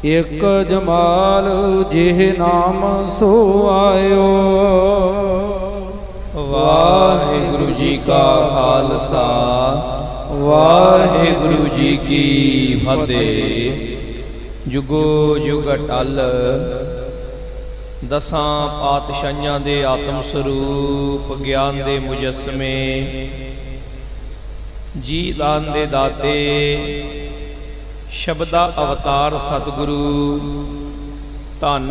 एक जमाल जिह नाम सो आयो। वाहिगुरु जी का खालसा वाहिगुरु जी की फतेह। जुगो जुग अटल दसां पातशाहियां दे आत्म स्वरूप ज्ञान दे मुजस्मे जी दान दे दाते शब्दा अवतार सतगुरु धन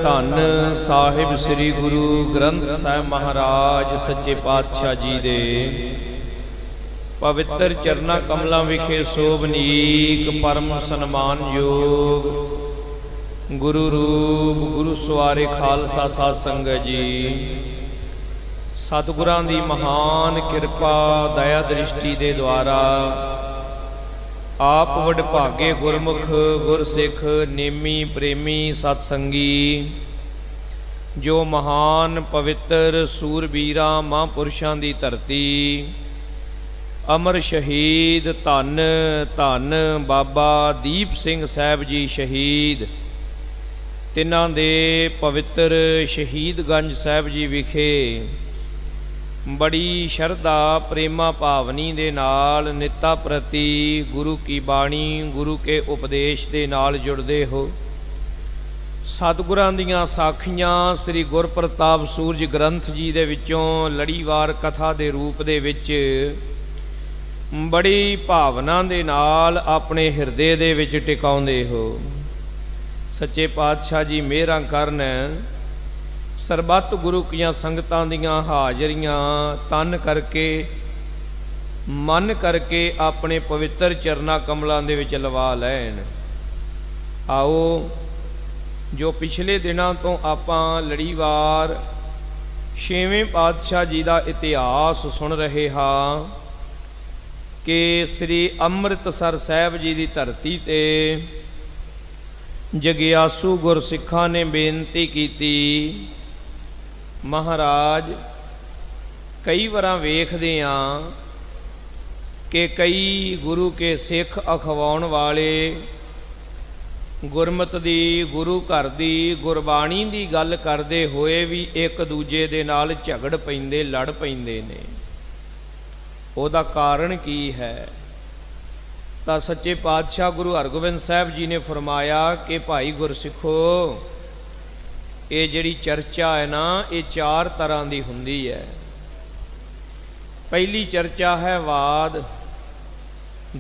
धन साहिब श्री गुरु ग्रंथ साहिब महाराज सच्चे पातशाह जी दे पवित्र चरना कमलों विखे सोभनीक परम सन्मान योग गुरु रूप गुरु सवारे खालसा साध संगत जी। सतगुरां दी महान किरपा दया दृष्टि दे द्वारा आप वडभागे गुरमुख गुरसिख नेमी प्रेमी सतसंगी जो महान पवित्र सूरबीरा महापुरुषां दी धरती अमर शहीद धन धन बाबा दीप सिंह साहब जी शहीद तिन्हां दे पवित्र शहीदगंज साहब जी विखे बड़ी शरधा प्रेमा भावनी दे नाल निता प्रति गुरु की बाणी गुरु के उपदेश दे नाल जुड़दे हो। सतगुरां दीआं साखियां श्री गुरप्रताप सूरज ग्रंथ जी दे विचों लड़ीवार कथा दे रूप दे विच बड़ी भावना दे नाल अपने हिरदे दे विच टिकाउंदे हो। सच्चे पातशाह जी मेहरां करन सरबत गुरु कियां संगतां दियां हाजरियां तन करके मन करके अपने पवित्र चरना कमलों दे विच लवा लैन। आओ जो पिछले दिनों तो आपां लड़ीवार छेवें पातशाह जी का इतिहास सुन रहे हाँ कि श्री अमृतसर साहब जी की धरती ते जगियासू गुरसिखां ने बेनती की महाराज कई बार वेखदे आं कि कई गुरु के सिख अखवाउण वाले गुरमत दी गुरु घर दी गुरबाणी दी गल करदे होए भी एक दूजे दे नाल झगड़ पैंदे लड़ पैंदे ने। ओदा कारण की है? तां सच्चे पातशाह गुरु हरगोबिंद साहब जी ने फरमाया कि भाई गुरसिखो ये जिहड़ी चर्चा है ना ये चार तरह की हुंदी है। पहली चर्चा है वाद,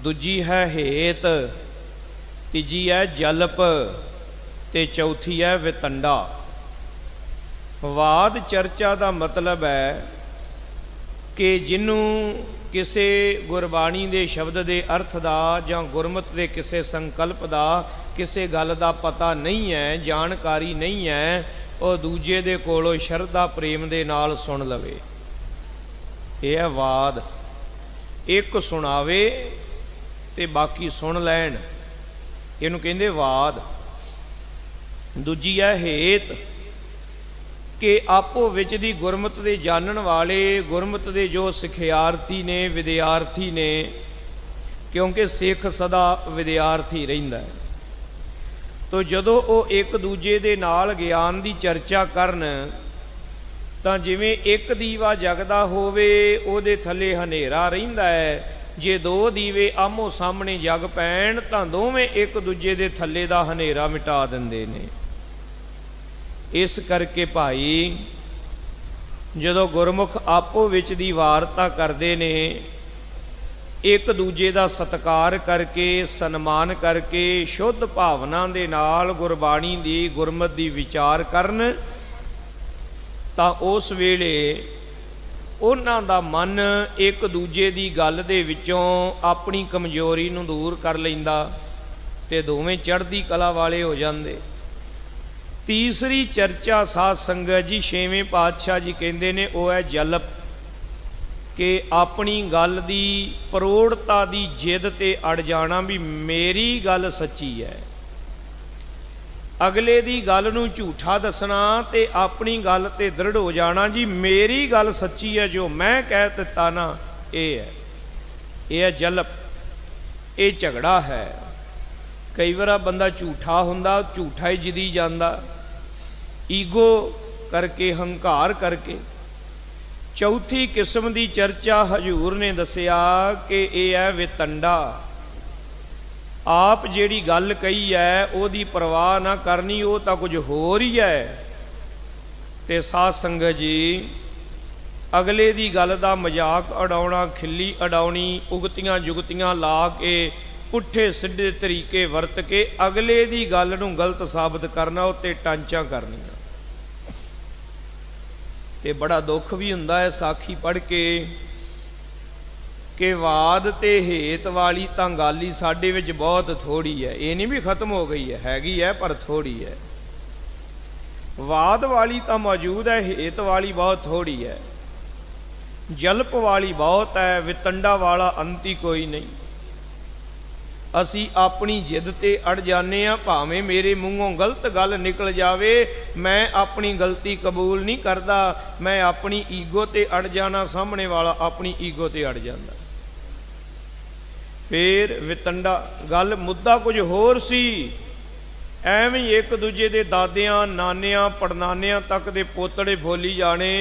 दूजी है हेत, तीजी है जलप ते चौथी है वितंडा। वाद चर्चा का मतलब है कि जिन्हों किसी गुरबाणी के शब्द के अर्थ का जां गुरमत के किसी संकल्प का किसी गल का पता नहीं है, जानकारी नहीं है, और दूजे दे कोलों शरधा प्रेम दे नाल सुन लवे। यह है वाद। एक सुनावे ते बाकी सुन लैन, इहनूं कहंदे वाद। दूजी है हेत कि आपो विच दी गुरमत दे जानन वाले गुरमत दे जो सिखियार्थी ने विद्यार्थी ने, क्योंकि सिख सदा विद्यार्थी रहिंदा है, तो जदों वो एक दूजे दे नाल ज्ञान की चर्चा करन तां जिवें एक दीवा जगदा होवे उहदे थले हनेरा रहिंदा है। जे दो दीवे आमो सामने जग पैण तां दोवें एक दूजे दे थले दा हनेरा मिटा दिंदे ने। इस करके भाई जदों गुरमुख आपो विच दी वार्ता करदे ने एक दूजे का सत्कार करके सन्मान करके शुद्ध भावना दे नाल गुरबाणी दी गुरमत दी विचार करन तां उस वेले उन्हां दा मन एक दूजे दी गल दे विचों अपनी कमजोरी नूं दूर कर लैंदा ते दोवें चढ़दी कला वाले हो जांदे। तीसरी चर्चा साध संगत जी छेवें पातशाह जी कहंदे ने वो है जलप कि अपनी गल दी प्रौढ़ता दी जिद ते अड़ जाना भी मेरी गल सच्ची है, अगले दी गल नूं झूठा दसना ते अपनी गल ते दृढ़ हो जाना जी मेरी गल सच्ची है, जो मैं कह दिता ना ये है जलप, ये झगड़ा है। कई बार बंदा झूठा हुंदा, झूठा ही जिदी जांदा, ईगो करके, हंकार करके। चौथी किस्म की चर्चा हजूर ने दसिया कि यह है वितंडा। आप जिहड़ी गल कही है उहदी परवाह ना करनी, वो तो कुछ होर ही है। ते साध संगत जी, अगले दी गल दा मजाक उड़ाउणा, खिल्ली उड़ाउणी, उगतियां जुगतियां ला के, पुट्ठे सिद्धे तरीके वरत के अगले दी गल नूं गलत साबित करना, उत्ते टांचा करनियां। ते बड़ा दुख भी हुंदा है साखी पढ़ के कि वाद ते हेत वाली तां गल ही साडे विच बहुत थोड़ी है। ये नहीं भी खत्म हो गई है, हैगी है पर थोड़ी है। वाद वाली तां मौजूद है, हेत वाली बहुत थोड़ी है, जल्प वाली बहुत है, वितंडा वाला अंत ही कोई नहीं। असी अपनी जिद ते अड़ जाने आ, भावें मेरे मूँहों गलत गल निकल जावे, मैं अपनी गलती कबूल नहीं करता, मैं अपनी ईगो ते अड़ जाना, सामने वाला अपनी ईगो ते अड़ जाता। फिर वितंडा गल मुद्दा कुछ होर सी। एवं एक दूजे दे दादियां नानियां पड़नानियां तक दे पोतड़े बोली जाने,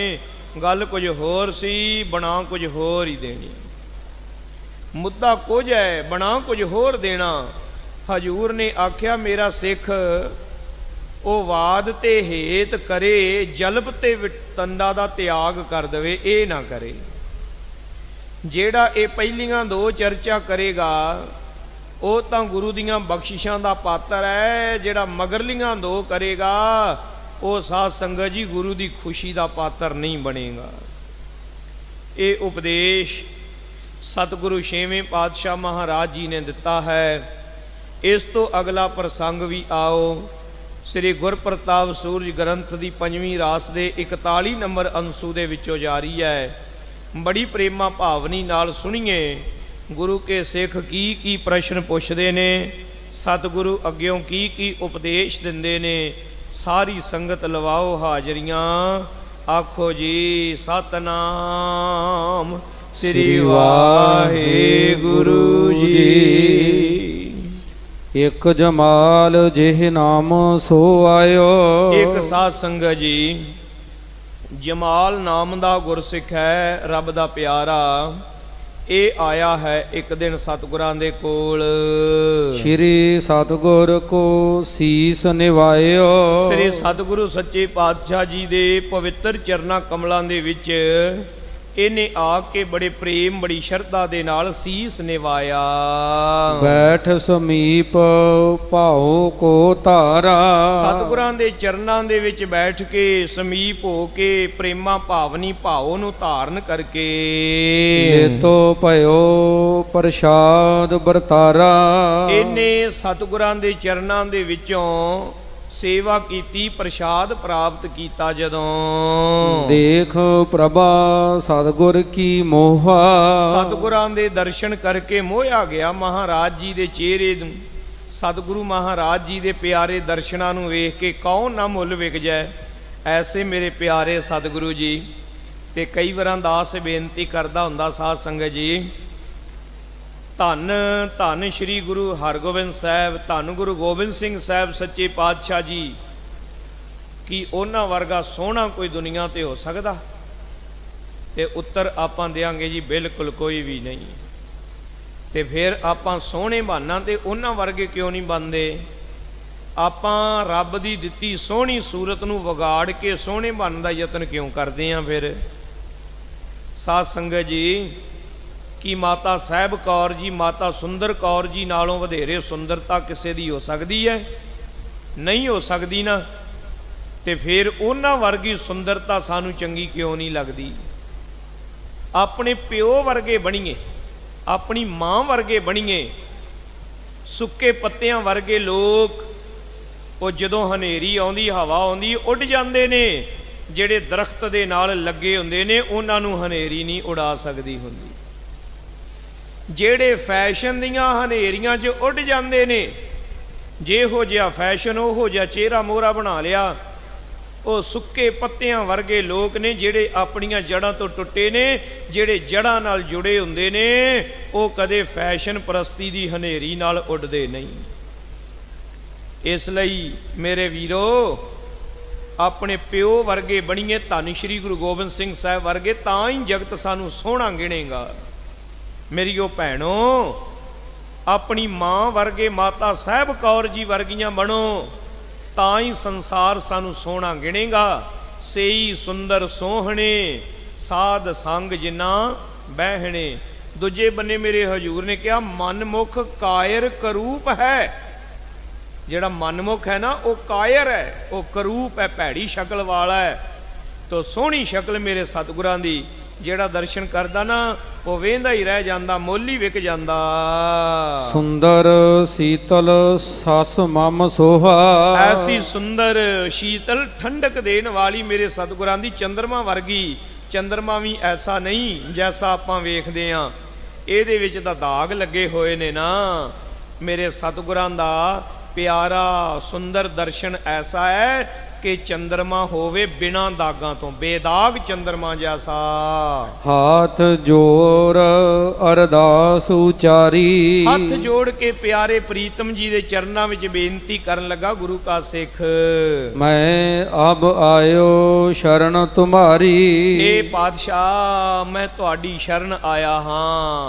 गल कुछ होर सी, बना कुछ होर ही देनी। मुद्दा कुछ है, बना कुछ होर देना। हजूर ने आख्या मेरा सिख वो वाद ते हेत करे, जल्ब ते वितंडा दा त्याग कर दवे, ये ना करे। जेड़ा ये पहलियां दो चर्चा करेगा वो तो गुरु दियां बख्शिशां दा पात्र है, जेड़ा मगरलियां दो करेगा वो साध संगत जी गुरु दी खुशी दा पात्र नहीं बनेगा। ये उपदेश सतगुरु छेवें पातशाह महाराज जी ने दिता है। इस तो अगला प्रसंग भी आओ, श्री गुरप्रताप सूरज ग्रंथ की 5वीं रास के 41 नंबर अंशु के विचों जारी है। बड़ी प्रेमा भावनी नाल सुनिए गुरु के सिख की प्रश्न पुछदे ने, सतगुरु अग्यों की उपदेश दिंदे ने। सारी संगत लवाओ हाजरियां, आखो जी सतनाम श्री वाहिगुरु जी। एक जमाल जिह नाम सो आयो। एक साध संगत जी, जमाल नाम दा गुरसिख है, रब दा प्यारा। ये आया है एक दिन सतगुरां दे कोल। श्री सतगुर को सीस निवायो। श्री सतगुरु सच्चे पातशाह जी दे पवित्र चरना कमलां दे विच इन्हें आके बड़े प्रेम बड़ी श्रद्धा दे नाल सीस निवाया। बैठ समीप भाओ को धारा। सतगुरां दे चरनां दे विच बैठ के समीप हो के प्रेमा भावनी भाव नूं धारण करके तो भयो प्रसाद बरतारा। इन्हें सतगुरां दे चरनां दे विचों सेवा कीती, प्रसाद प्राप्त किया। जदों देख प्रभा सतगुर की मोहा। सतगुरां दे दर्शन करके मोया गया महाराज जी दे चेहरे। सतगुरु महाराज जी दे प्यारे दर्शनां नूं वेख के कौन ना मुल विक जाए। ऐसे मेरे प्यारे सतगुरु जी। ते कई वार दास बेनती करदा हुंदा साध संगत जी, धन धन श्री गुरु हरगोबिंद साहब, धन गुरु गोबिंद सिंह साहब सच्चे पातशाह जी, कि उन्हां वर्गा सोहना कोई दुनिया ते हो सकदा? ते उत्तर आपां देंगे जी बिल्कुल कोई भी नहीं। ते फिर आपां सोहने बहाना ते उन्हां वर्गे क्यों नहीं बनते? आपां रब दी दित्ती सोहनी सूरत नूं विगाड़ के सोहने बनने दा यतन क्यों करते हैं? फिर साध संगत जी, कि माता साहब कौर जी, माता सुंदर कौर जी नालों वधेरे सुंदरता किसी दी हो सकती है? नहीं हो सकती ना। ते फिर उन्हां वर्गी सुंदरता सानू चंगी क्यों नहीं लगती? अपने प्यो वर्गे बणीए, अपनी मां वर्गे बणीए। सुक्के पत्तियां वर्गे लोग वो जदों हनेरी आउंदी, हवा आउंदी, उड़ जांदे ने। जिहड़े दरख्त दे नाल लगे हुंदे ने उन्हां नूं हनेरी नहीं उड़ा सकदी हुंदी। जेड़े फैशन दियां हनेरियां च उड़ जाते ने, जेहो जिहा फैशन ओहो जिहा चेहरा मोहरा बना लिया। वो सुक्के पत्तियां वर्गे लोग ने जेड़े अपनियां जड़ां तो टुटे ने, जेड़े जड़ां नाल जुड़े हुंदे ने, वो कदे फैशन परस्ती दी हनेरी नाल उड़दे नहीं। इस लई मेरे वीरो अपने प्यो वर्गे बणीए, धन श्री गुरु गोबिंद सिंह साहब वर्गे, तां ही जगत सानू सोहना गिणेगा। मेरियो भैणो अपनी मां वर्गे, माता साहब कौर जी वर्गियां बनो, तां ही संसार सानू सोहना गिणेगा। सेई सुंदर सोहणे साध संग जिन्ना बहने। दूजे बन्ने मेरे हजूर ने कहा मनमुख कायर करूप है। ਜਿਹੜਾ ਮਨਮੁਖ है ना वो कायर है, वो करूप है, भैड़ी शक्ल वाला है। तो सोहनी शक्ल मेरे सतगुरां दी ਜਿਹੜਾ दर्शन करदा ना वो वेंदा ही रह जांदा, मुੱਲ ही विक जांदा। सुंदर शीतल सस मम सोहा। ऐसी सुंदर शीतल ठंडक देने वाली मेरे सतगुरां दी चंद्रमा वर्गी। चंद्रमा भी ऐसा नहीं जैसा आपां वेखदे हां, ਇਹਦੇ ਵਿੱਚ ਤਾਂ ਦਾਗ ਲੱਗੇ ਹੋਏ ਨੇ ना। मेरे सतगुरां दा प्यारा सुंदर दर्शन ऐसा है कि चंद्रमा होवे बिना दागां तो, बेदाग चंद्रमा जैसा। हाथ जोड़ अरदास उचारी। हथ जोड़ के प्यारे प्रीतम जी दे चरनां विच बेनती करन लगा, गुरु का सिख मैं अब आयो शरण तुम्हारी। हे पातशाह मैं तुहाडी शरण आया हां।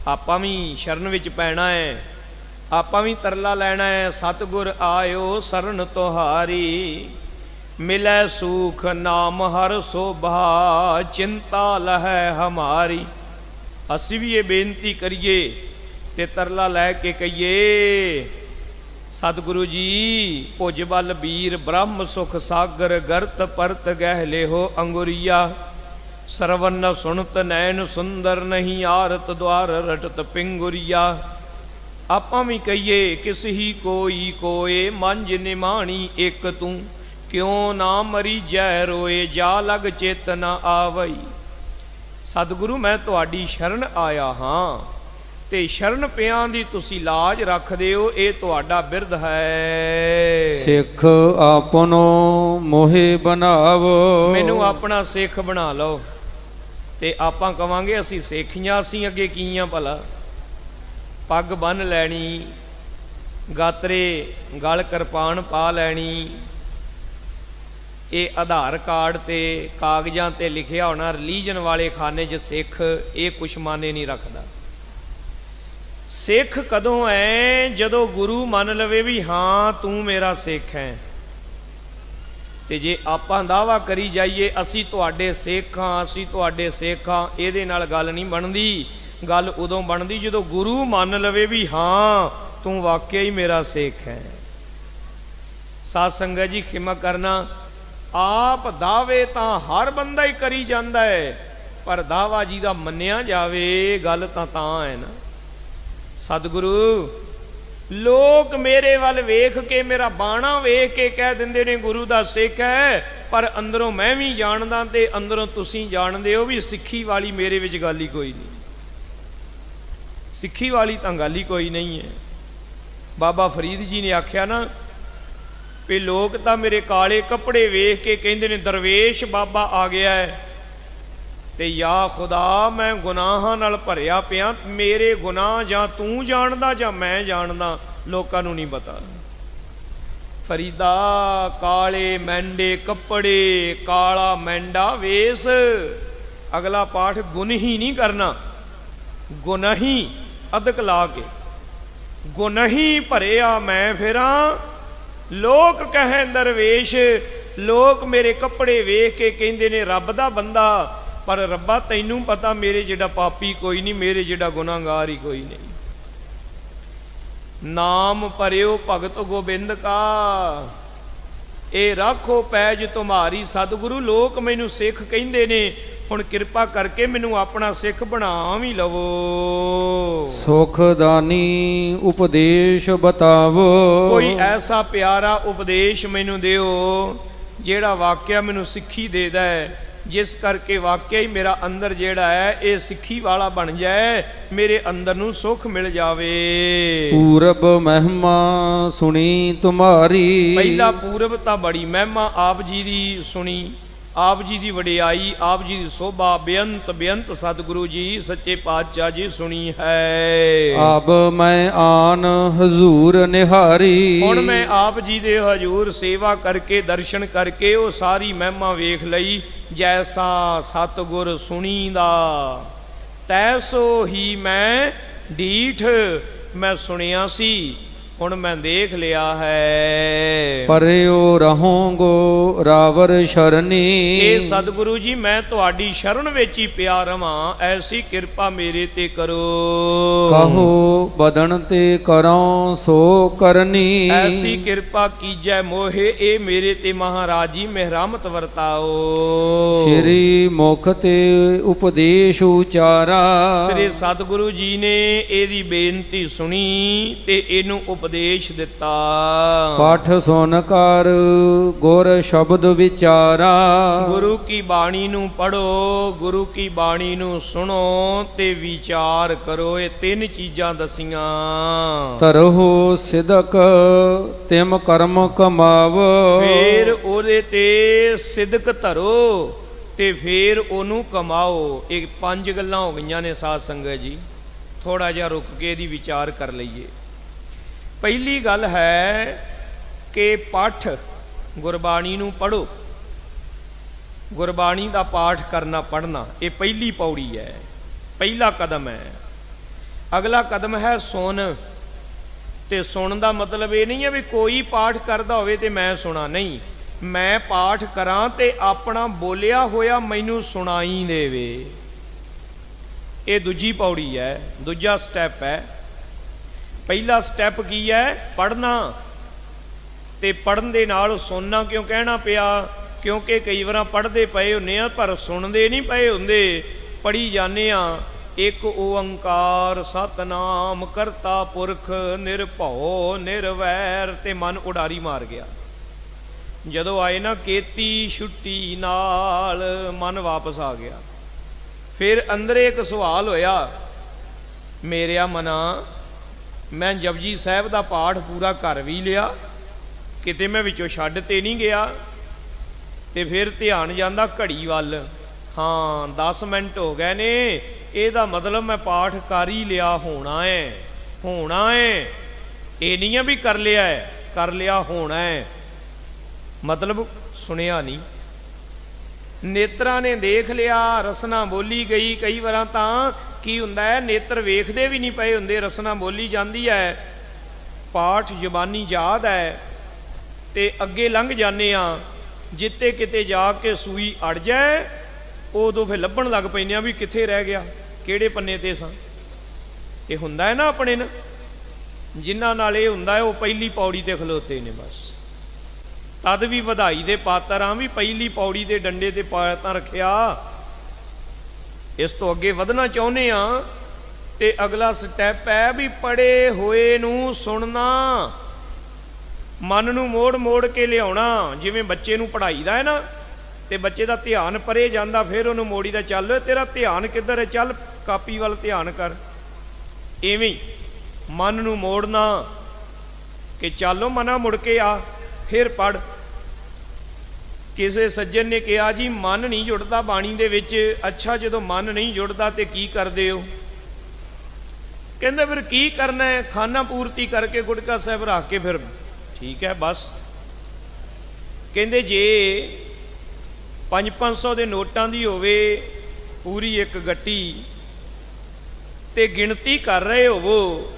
आपां भी शरण विच पैना है, आपां भी तरला लेना है। सतगुर आयो शरण तुहारी, मिलै सुख नाम हर शोभा, चिंता लहै हमारी। असी भी ये बेनती करिए ते तरला लै के कहिए, सतगुरु जी भुज बल बीर ब्रह्म सुख सागर, गर्त परत गह ले हो अंगुरिया। सरवन सुनत नैन सुंदर, नहीं आरत द्वार रटत पिंगुरिया। आपां भी कहिए किस ही कोई कोए, मंझ निमाणी एक तू, क्यों ना मरी जै रोए, जा लग चेत ना आवई। सतगुरु मैं तुहाडी शरण आया हां, ते शरण पियां दी तुसी लाज रखदे हो, ये तुहाडा बिरध है। सिख आपनो मोहे बनावो। मैनू अपना सिख बना लो। ते आपां कवांगे असी सिखियां, असी अगे कीयां भला। पग बन लैनी, गातरे गल किरपान पा लैनी, ये आधार कार्ड ते कागजां ते लिखिया होना रिलीजन वाले खाने च सिख, ये कुछ माने नहीं रखदा। सिख कदों है जदों गुरु मन लवे भी हाँ तू मेरा सिख है। ते जे आपां दावा करी जाइए असी तुहाडे सिख हाँ, असी तुहाडे सिख हाँ, इहदे नाल गल नहीं बनदी। गल उदों बनदी जदों गुरु मान लवे भी हाँ तू वाकई ही मेरा सिख है। साध संगत जी खिमा करना, आप दावे तां हर बंदा ही करी जांदा है, पर दावा जी दा मन्निया जावे गल तां है ना। सतगुरु लोग मेरे वाल वेख के, मेरा बाणा वेख के कह दिंदे ने गुरु दा सिख है, पर अंदरों मैं भी जानदा ते अंदरों तुसीं जाणदे हो भी सिੱਖੀ वाली मेरे विच गल ही कोई नहीं। सिੱਖੀ वाली तो गल ही कोई नहीं है। बाबा फरीद जी ने आख्या ना भी लोग तो मेरे काले कपड़े वेख के कहते ने दरवेश बाबा आ गया है, ते या खुदा मैं गुनाहां नाल भरिया पिया, मेरे गुनाह जां तू जानदा जां मैं जानदा, लोकां नूं नहीं पता। फरीदा काले मैंडे कपड़े, काला मैंडा वेस। अगला पाठ गुन ही नहीं करना, गुनाही अदक ला के गुनाही भरिया मैं फिरा, लोग कहें दरवेश, लोग मेरे कपड़े वेख के कहते ने रब दा बंदा, पर रब्बा तैनू पता मेरे जिहड़ा पापी कोई नहीं, मेरे जिहड़ा गुनाहगार ही कोई नहीं। नाम परियो भगत गोबिंद का, ए राखो पैज तुम्हारी। सतगुरु लोग मैनू सिख कहंदे ने, हुण किरपा करके मैनू अपना सिख बना भी लवो। सुखदानी उपदेश बतावो, कोई ऐसा प्यारा उपदेश मैनू दिओ जेड़ा वाकया मैनू सिक्खी दे दे, जिस करके वाकया ही मेरा अंदर जेड़ा है ये सिक्खी वाला बन जाए, मेरे अंदर नू सुख मिल जावे। पूरब महिमा सुनी तुम्हारी, पहला पूरब तां बड़ी महिमा आप जी दी सुनी, ਆਪ ਜੀ ਦੀ ਵਡਿਆਈ, ਆਪ ਜੀ ਦੀ ਸੋਭਾ ਬੇਅੰਤ ਬੇਅੰਤ ਸਤਿਗੁਰੂ ਜੀ ਸੱਚੇ ਪਾਤਸ਼ਾਹ ਜੀ ਸੁਣੀ ਹੈ। ਆਪ ਮੈਂ ਆਨ ਹਜ਼ੂਰ ਨਿਹਾਰੀ, ਹੁਣ ਮੈਂ ਆਪ ਜੀ ਦੇ ਹਜ਼ੂਰ ਸੇਵਾ ਕਰਕੇ ਦਰਸ਼ਨ ਕਰਕੇ ਉਹ ਸਾਰੀ ਮਹਿਮਾ ਵੇਖ ਲਈ। ਜੈਸਾ ਸਤਿਗੁਰ ਸੁਣੀਦਾ ਤੈਸੋ ਹੀ ਮੈਂ ਡੀਠ, ਮੈਂ ਸੁਣਿਆ ਸੀ ਹੁਣ ਮੈਂ ਦੇਖ ਲਿਆ ਹੈ। ਪਰਿਓ ਰਹੋਂਗੋ ਰਾਵਰ ਸ਼ਰਨੀ, ਇਹ ਸਤਿਗੁਰੂ ਜੀ ਮੈਂ ਤੁਹਾਡੀ ਸ਼ਰਨ ਵਿੱਚ ਹੀ ਪਿਆ ਰਵਾਂ, ਐਸੀ ਕਿਰਪਾ ਮੇਰੇ ਤੇ ਕਰੋ। ਕਹੋ ਬਦਨ ਤੇ ਕਰੋ ਸੋ ਕਰਨੀ, ਐਸੀ ਕਿਰਪਾ ਕੀਜੈ ਮੋਹੇ, ਇਹ ਮੇਰੇ ਤੇ ਮਹਾਰਾਜ ਜੀ ਮਿਹਰਮਤ ਵਰਤਾਓ। ਸ਼੍ਰੀ ਮੁਖ ਤੇ ਉਪਦੇਸ਼ ਉਚਾਰਾ, ਸ੍ਰੀ ਸਤਿਗੁਰੂ ਜੀ ਨੇ ਇਹਦੀ ਬੇਨਤੀ ਸੁਣੀ ਤੇ ਇਹਨੂੰ ਉਪਦੇਸ਼ ਦਿੱਤਾ। ਪਾਠ ਸੁਨ ਕਰ ਗੁਰ ਸ਼ਬਦ ਵਿਚਾਰਾ, ਗੁਰੂ ਕੀ ਬਾਣੀ ਨੂੰ ਪੜੋ, ਗੁਰੂ ਕੀ ਬਾਣੀ ਨੂੰ ਸੁਣੋ ਤੇ ਵਿਚਾਰ ਕਰੋ। ਇਹ ਤਿੰਨ ਚੀਜ਼ਾਂ ਦਸੀਆਂ। ਤਰਹੁ ਸਿਦਕ ਤਿਮ ਕਰਮ ਕਮਾਵ, ਫੇਰ ਉਹਦੇ ਤੇ ਸਿਦਕ ਧਰੋ ਤੇ ਫੇਰ ਉਹਨੂੰ ਕਮਾਓ। ਇਹ ਪੰਜ ਗੱਲਾਂ ਹੋ ਗਈਆਂ ਨੇ ਸਾਧ ਸੰਗਤ ਜੀ। ਥੋੜਾ ਜਿਹਾ ਰੁਕ ਕੇ ਇਹਦੀ ਵਿਚਾਰ ਕਰ ਲਈਏ। ਪਹਿਲੀ ਗੱਲ ਹੈ ਕਿ ਪਾਠ ਗੁਰਬਾਣੀ ਨੂੰ ਪੜੋ, ਗੁਰਬਾਣੀ ਦਾ ਪਾਠ ਕਰਨਾ ਪੜਨਾ, ਇਹ ਪਹਿਲੀ ਪੌੜੀ ਹੈ, ਪਹਿਲਾ ਕਦਮ ਹੈ। ਅਗਲਾ ਕਦਮ ਹੈ ਸੁਣ। ਤੇ ਸੁਣਨ ਦਾ ਮਤਲਬ ਇਹ ਨਹੀਂ ਹੈ ਵੀ ਕੋਈ ਪਾਠ ਕਰਦਾ ਹੋਵੇ ਤੇ ਮੈਂ ਸੁਣਾ, ਨਹੀਂ, ਮੈਂ ਪਾਠ ਕਰਾਂ ਤੇ ਆਪਣਾ ਬੋਲਿਆ ਹੋਇਆ ਮੈਨੂੰ ਸੁਣਾਈ ਦੇਵੇ। ਇਹ ਦੂਜੀ ਪੌੜੀ ਹੈ, ਦੂਜਾ ਸਟੈਪ ਹੈ। ਪਹਿਲਾ ਸਟੈਪ ਕੀ ਹੈ? ਪੜ੍ਹਨਾ। ਤੇ ਪੜ੍ਹਨ ਦੇ ਨਾਲ ਸੁਣਨਾ ਕਿਉਂ ਕਹਿਣਾ ਪਿਆ? ਕਿਉਂਕਿ ਕਈ ਵਾਰ ਪੜ੍ਹਦੇ ਪਏ ਹੁੰਦੇ ਆ ਪਰ ਸੁਣਦੇ ਨਹੀਂ ਪਏ ਹੁੰਦੇ। ਪੜ੍ਹੀ ਜਾਂਦੇ ਆ ਇੱਕ ਓੰਕਾਰ ਸਤਨਾਮ ਕਰਤਾ ਪੁਰਖ ਨਿਰਭਉ ਨਿਰਵੈਰ, ਤੇ ਮਨ ਉਡਾਰੀ ਮਾਰ ਗਿਆ। ਜਦੋਂ ਆਏ ਨਾ ਕੇਤੀ ਛੁੱਟੀ ਨਾਲ ਮਨ ਵਾਪਸ ਆ ਗਿਆ। ਫਿਰ ਅੰਦਰੇ ਇੱਕ ਸਵਾਲ ਹੋਇਆ, ਮੇਰਿਆ ਮਨਾ, ਮੈਂ ਜਪਜੀ ਸਾਹਿਬ ਦਾ ਪਾਠ ਪੂਰਾ ਕਰ ਵੀ ਲਿਆ, ਕਿਤੇ ਮੈਂ ਵਿੱਚੋਂ ਛੱਡ ਤੇ ਨਹੀਂ ਗਿਆ। ਤੇ ਫਿਰ ਧਿਆਨ ਜਾਂਦਾ ਘੜੀ ਵੱਲ, ਹਾਂ 10 ਮਿੰਟ ਹੋ ਗਏ ਨੇ, ਇਹਦਾ ਮਤਲਬ ਮੈਂ ਪਾਠ ਕਰ ਹੀ ਲਿਆ ਹੋਣਾ ਹੈ, ਹੋਣਾ ਹੈ। ਇਹ ਨਹੀਂ ਹੈ ਵੀ ਕਰ ਲਿਆ ਹੈ, ਕਰ ਲਿਆ ਹੋਣਾ ਹੈ, ਮਤਲਬ ਸੁਣਿਆ ਨਹੀਂ। ਨੇਤਰਾਂ ਨੇ ਦੇਖ ਲਿਆ, ਰਸਨਾ ਬੋਲੀ ਗਈ। ਕਈ ਵਾਰਾਂ ਤਾਂ ਕੀ ਹੁੰਦਾ ਹੈ, ਨੇਤਰ ਵੇਖਦੇ ਵੀ ਨਹੀਂ ਪਏ ਹੁੰਦੇ, ਰਸਨਾ ਬੋਲੀ ਜਾਂਦੀ ਹੈ, ਪਾਠ ਜ਼ਬਾਨੀ ਯਾਦ ਹੈ ਤੇ ਅੱਗੇ ਲੰਘ ਜਾਂਦੇ ਆ। ਜਿੱਤੇ ਕਿਤੇ ਜਾ ਕੇ ਸੂਈ ਅੜ ਜਾਏ ਉਦੋਂ ਫਿਰ ਲੱਭਣ ਲੱਗ ਪੈਂਦੇ ਆ ਵੀ ਕਿੱਥੇ ਰਹਿ ਗਿਆ, ਕਿਹੜੇ ਪੰਨੇ ਤੇ ਸਾਂ। ਇਹ ਹੁੰਦਾ ਹੈ ਨਾ ਆਪਣੇ ਨਾਲ, ਜਿਨ੍ਹਾਂ ਨਾਲ ਇਹ ਹੁੰਦਾ ਹੈ ਉਹ ਪਹਿਲੀ ਪੌੜੀ ਤੇ ਖਲੋਤੇ ਨੇ ਬਸ। ਤਦ ਵੀ ਵਧਾਈ ਦੇ ਪਾਤਰ ਆ ਵੀ ਪਹਿਲੀ ਪੌੜੀ ਦੇ ਡੰਡੇ ਤੇ ਪਾਇਆ ਤਾਂ ਰੱਖਿਆ। ਇਸ ਤੋਂ ਅੱਗੇ ਵਧਣਾ ਚਾਹੁੰਦੇ ਆ ਤੇ ਅਗਲਾ ਸਟੈਪ ਹੈ ਵੀ ਪੜ੍ਹੇ ਹੋਏ ਨੂੰ ਸੁਣਨਾ, ਮਨ ਨੂੰ ਮੋੜ ਮੋੜ ਕੇ ਲਿਆਉਣਾ। ਜਿਵੇਂ ਬੱਚੇ ਨੂੰ ਪੜ੍ਹਾਈਦਾ ਹੈ ਨਾ ਤੇ ਬੱਚੇ ਦਾ ਧਿਆਨ ਪਰੇ ਜਾਂਦਾ, ਫਿਰ ਉਹਨੂੰ ਮੋੜੀ ਦਾ, ਚੱਲ ਤੇਰਾ ਧਿਆਨ ਕਿੱਧਰ ਹੈ, ਚੱਲ ਕਾਪੀ ਵੱਲ ਧਿਆਨ ਕਰ। ਇਵੇਂ ਮਨ ਨੂੰ ਮੋੜਨਾ ਕਿ ਚੱਲੋ ਮਨਾ ਮੁੜ ਕੇ ਆ, ਫਿਰ ਪੜ੍ਹ। ਕਿਸੇ ਸੱਜਣ ਨੇ ਕਿਹਾ ਜੀ ਮਨ ਨਹੀਂ ਜੁੜਦਾ ਬਾਣੀ ਦੇ ਵਿੱਚ। ਅੱਛਾ, ਜਦੋਂ ਮਨ ਨਹੀਂ ਜੁੜਦਾ ਤੇ ਕੀ ਕਰਦੇ ਹੋ? ਕਹਿੰਦੇ ਫਿਰ ਕੀ ਕਰਨਾ ਹੈ? ਖਾਨਾ ਪੂਰਤੀ ਕਰਕੇ ਗੁਟਕਾ ਸਾਹਿਬ ਰੱਖ ਕੇ ਫਿਰ ਠੀਕ ਹੈ ਬਸ। ਕਹਿੰਦੇ ਜੇ 500 ਦੇ ਨੋਟਾਂ ਦੀ ਹੋਵੇ ਪੂਰੀ ਇੱਕ ਗੱਟੀ ਤੇ ਗਿਣਤੀ ਕਰ ਰਹੇ ਹੋਵੋ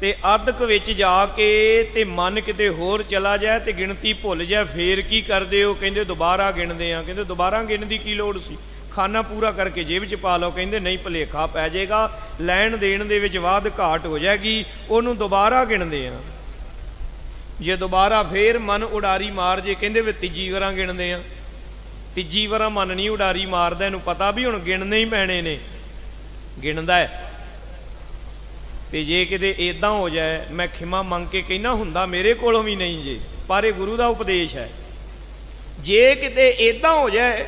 ਤੇ ਅੱਧਕ ਵਿੱਚ ਜਾ ਕੇ ਤੇ ਮਨ ਕਿਤੇ ਹੋਰ ਚਲਾ ਜਾਏ ਤੇ ਗਿਣਤੀ ਭੁੱਲ ਜਾਏ, ਫੇਰ ਕੀ ਕਰਦੇ ਹੋ? ਕਹਿੰਦੇ ਦੁਬਾਰਾ ਗਿਣਦੇ ਆ। ਕਹਿੰਦੇ ਦੁਬਾਰਾ ਗਿਣਨ ਦੀ ਕੀ ਲੋੜ ਸੀ, ਖਾਨਾ ਪੂਰਾ ਕਰਕੇ ਜੇਬ 'ਚ ਪਾ ਲਓ। ਕਹਿੰਦੇ ਨਹੀਂ, ਭੁਲੇਖਾ ਪੈ ਜਾਏਗਾ, ਲੈਣ ਦੇਣ ਦੇ ਵਿੱਚ ਵਾਧ ਘਾਟ ਹੋ ਜਾਏਗੀ, ਉਹਨੂੰ ਦੁਬਾਰਾ ਗਿਣਦੇ ਆ। ਜੇ ਦੁਬਾਰਾ ਫੇਰ ਮਨ ਉਡਾਰੀ ਮਾਰ ਜੇ, ਕਹਿੰਦੇ ਵੀ ਤੀਜੀ ਵਾਰਾਂ ਗਿਣਦੇ ਆ। ਤੀਜੀ ਵਾਰਾਂ ਮਨ ਨਹੀਂ ਉਡਾਰੀ ਮਾਰਦਾ, ਇਹਨੂੰ ਪਤਾ ਵੀ ਹੁਣ ਗਿਣਨੇ ਹੀ ਪੈਣੇ ਨੇ, ਗਿਣਦਾ ਹੈ। ਤੇ ਜੇ ਕਿਤੇ ਇੱਦਾਂ ਹੋ ਜਾਏ, ਮੈਂ ਖਿਮਾ ਮੰਗ ਕੇ ਕਹਿਣਾ, ਹੁੰਦਾ ਮੇਰੇ ਕੋਲੋਂ ਵੀ ਨਹੀਂ ਜੇ, ਪਰ ਇਹ ਗੁਰੂ ਦਾ ਉਪਦੇਸ਼ ਹੈ। ਜੇ ਕਿਤੇ ਇੱਦਾਂ ਹੋ ਜਾਏ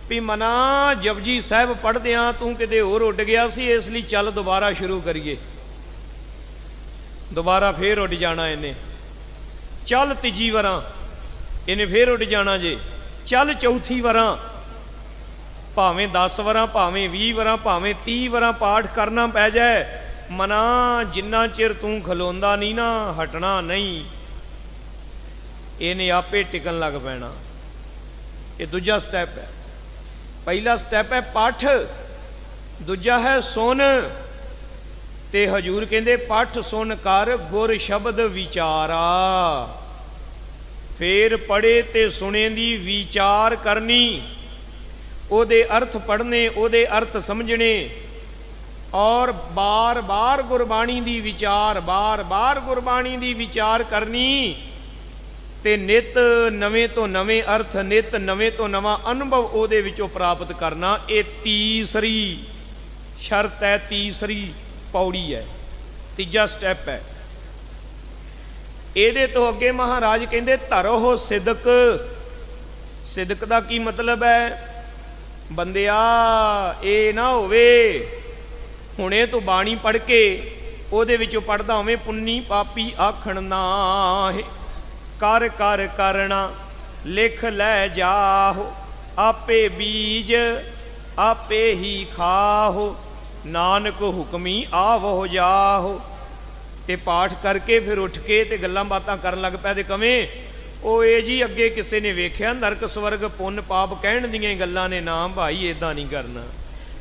ਵੀ ਮਨਾ ਜਪਜੀ ਸਾਹਿਬ ਪੜ੍ਹਦਿਆਂ ਤੂੰ ਕਿਤੇ ਹੋਰ ਉੱਡ ਗਿਆ ਸੀ, ਇਸ ਲਈ ਚੱਲ ਦੁਬਾਰਾ ਸ਼ੁਰੂ ਕਰੀਏ, ਦੁਬਾਰਾ ਫੇਰ ਉੱਡ ਜਾਣਾ ਇਹਨੇ, ਚੱਲ ਤੀਜੀ ਵਾਰਾਂ ਇਹਨੇ ਫੇਰ ਉੱਡ ਜਾਣਾ ਜੇ, ਚੱਲ ਚੌਥੀ ਵਾਰਾਂ, ਭਾਵੇਂ 10 ਵਾਰਾਂ, ਭਾਵੇਂ 20 ਵਾਰਾਂ, ਭਾਵੇਂ 30 ਵਾਰਾਂ ਪਾਠ ਕਰਨਾ ਪੈ ਜਾਏ, ਮਨਾ ਜਿੰਨਾ ਚਿਰ ਤੂੰ ਖਲੋਂਦਾ ਨਹੀਂ ਨਾ, ਹਟਣਾ ਨਹੀਂ, ਇਹਨੇ ਆਪੇ ਟਿਕਣ ਲੱਗ ਪੈਣਾ। ਇਹ ਦੂਜਾ ਸਟੈਪ ਹੈ। ਪਹਿਲਾ ਸਟੈਪ ਹੈ ਪੱਠ, ਦੂਜਾ ਹੈ ਸੁਣ। ਤੇ ਹਜੂਰ ਕਹਿੰਦੇ ਪੱਠ ਸੁਣ ਕਰ ਗੁਰ ਸ਼ਬਦ ਵਿਚਾਰਾ। ਫੇਰ ਪੜ੍ਹੇ ਤੇ ਸੁਣੇ ਦੀ ਵਿਚਾਰ ਕਰਨੀ, ਉਹਦੇ ਅਰਥ ਪੜ੍ਹਨੇ, ਉਹਦੇ ਅਰਥ ਸਮਝਣੇ, ਔਰ ਬਾਰ ਬਾਰ ਗੁਰਬਾਣੀ ਦੀ ਵਿਚਾਰ, ਬਾਰ ਬਾਰ ਗੁਰਬਾਣੀ ਦੀ ਵਿਚਾਰ ਕਰਨੀ, ਤੇ ਨਿਤ ਨਵੇਂ ਤੋਂ ਨਵੇਂ ਅਰਥ, ਨਿਤ ਨਵੇਂ ਤੋਂ ਨਵਾਂ ਅਨੁਭਵ ਉਹਦੇ ਵਿੱਚੋਂ ਪ੍ਰਾਪਤ ਕਰਨਾ। ਇਹ ਤੀਸਰੀ ਸ਼ਰਤ ਹੈ, ਤੀਸਰੀ ਪੌੜੀ ਹੈ, ਤੀਜਾ ਸਟੈਪ ਹੈ। ਇਹਦੇ ਤੋਂ ਅੱਗੇ ਮਹਾਰਾਜ ਕਹਿੰਦੇ ਧਰੋ ਸਿਦਕ। ਸਿਦਕ ਦਾ ਕੀ ਮਤਲਬ ਹੈ? ਬੰਦਿਆ ਇਹ ਨਾ ਹੋਵੇ ਹੁਣੇ ਤੂੰ ਬਾਣੀ ਪੜ੍ਹ ਕੇ ਉਹਦੇ ਵਿੱਚੋਂ ਪੜ੍ਹਦਾ ਹੋਵੇਂ ਪੁੰਨੀ ਪਾਪੀ ਆਖਣ ਨਾਹੀ, ਕਰ ਕਰ ਕਰਨਾ ਲਿਖ ਲੈ ਜਾਹੋ, ਆਪੇ ਬੀਜ ਆਪੇ ਹੀ ਖਾਹੋ, ਨਾਨਕ ਹੁਕਮੀ ਆਵੋ ਜਾਹੋ। ਤੇ ਪਾਠ ਕਰਕੇ ਫਿਰ ਉੱਠ ਕੇ ਤੇ ਗੱਲਾਂ ਬਾਤਾਂ ਕਰਨ ਲੱਗ ਪਿਆ ਤੇ ਕਵੇਂ ਓਏ ਜੀ ਅੱਗੇ ਕਿਸੇ ਨੇ ਵੇਖਿਆ ਨਰਕ ਸਵਰਗ ਪੁੰਨ ਪਾਪ ਕਹਿਣ ਦੀਆਂ ਗੱਲਾਂ ਨੇ, ਨਾ ਭਾਈ ਇੱਦਾਂ ਨਹੀਂ ਕਰਨਾ।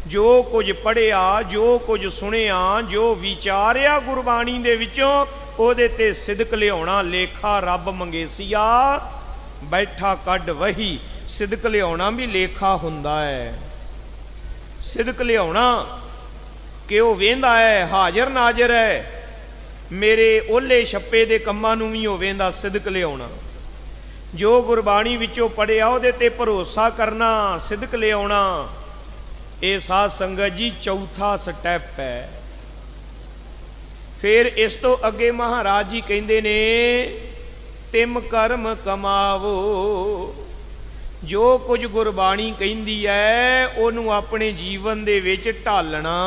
ਜੋ ਕੁਝ ਪੜ੍ਹਿਆ, ਜੋ ਕੁਝ ਸੁਣਿਆ, ਜੋ ਵਿਚਾਰਿਆ ਗੁਰਬਾਣੀ ਦੇ ਵਿੱਚੋਂ, ਉਹਦੇ ਤੇ ਸਿਦਕ ਲਿਆਉਣਾ। ਲੇਖਾ ਰੱਬ ਮੰਗੇਸੀਆ ਬੈਠਾ ਕੱਢ ਵਹੀ। ਸਿਦਕ ਲਿਆਉਣਾ ਵੀ ਲੇਖਾ ਹੁੰਦਾ ਹੈ। ਸਿਦਕ ਲਿਆਉਣਾ ਕਿ ਉਹ ਵੇਂਦਾ ਹੈ, ਹਾਜ਼ਰ ਨਾਜ਼ਰ ਹੈ, ਮੇਰੇ ਓਲੇ ਛੱਪੇ ਦੇ ਕੰਮਾਂ ਨੂੰ ਵੀ ਉਹ ਵੇਂਦਾ। ਸਿਦਕ ਲਿਆਉਣਾ, ਜੋ ਗੁਰਬਾਣੀ ਵਿੱਚੋਂ ਪੜ੍ਹਿਆ ਉਹਦੇ ਤੇ ਭਰੋਸਾ ਕਰਨਾ, ਸਿਦਕ ਲਿਆਉਣਾ। ਇਹ ਸਾਧ ਸੰਗਤ ਜੀ ਚੌਥਾ ਸਟੈਪ ਹੈ। ਫਿਰ ਇਸ ਤੋਂ ਅੱਗੇ ਮਹਾਰਾਜ ਜੀ ਕਹਿੰਦੇ ਨੇ ਤਿਮ ਕਰਮ ਕਮਾਵੋ। ਜੋ ਕੁਝ ਗੁਰਬਾਣੀ ਕਹਿੰਦੀ ਹੈ ਉਹਨੂੰ ਆਪਣੇ ਜੀਵਨ ਦੇ ਵਿੱਚ ਢਾਲਣਾ,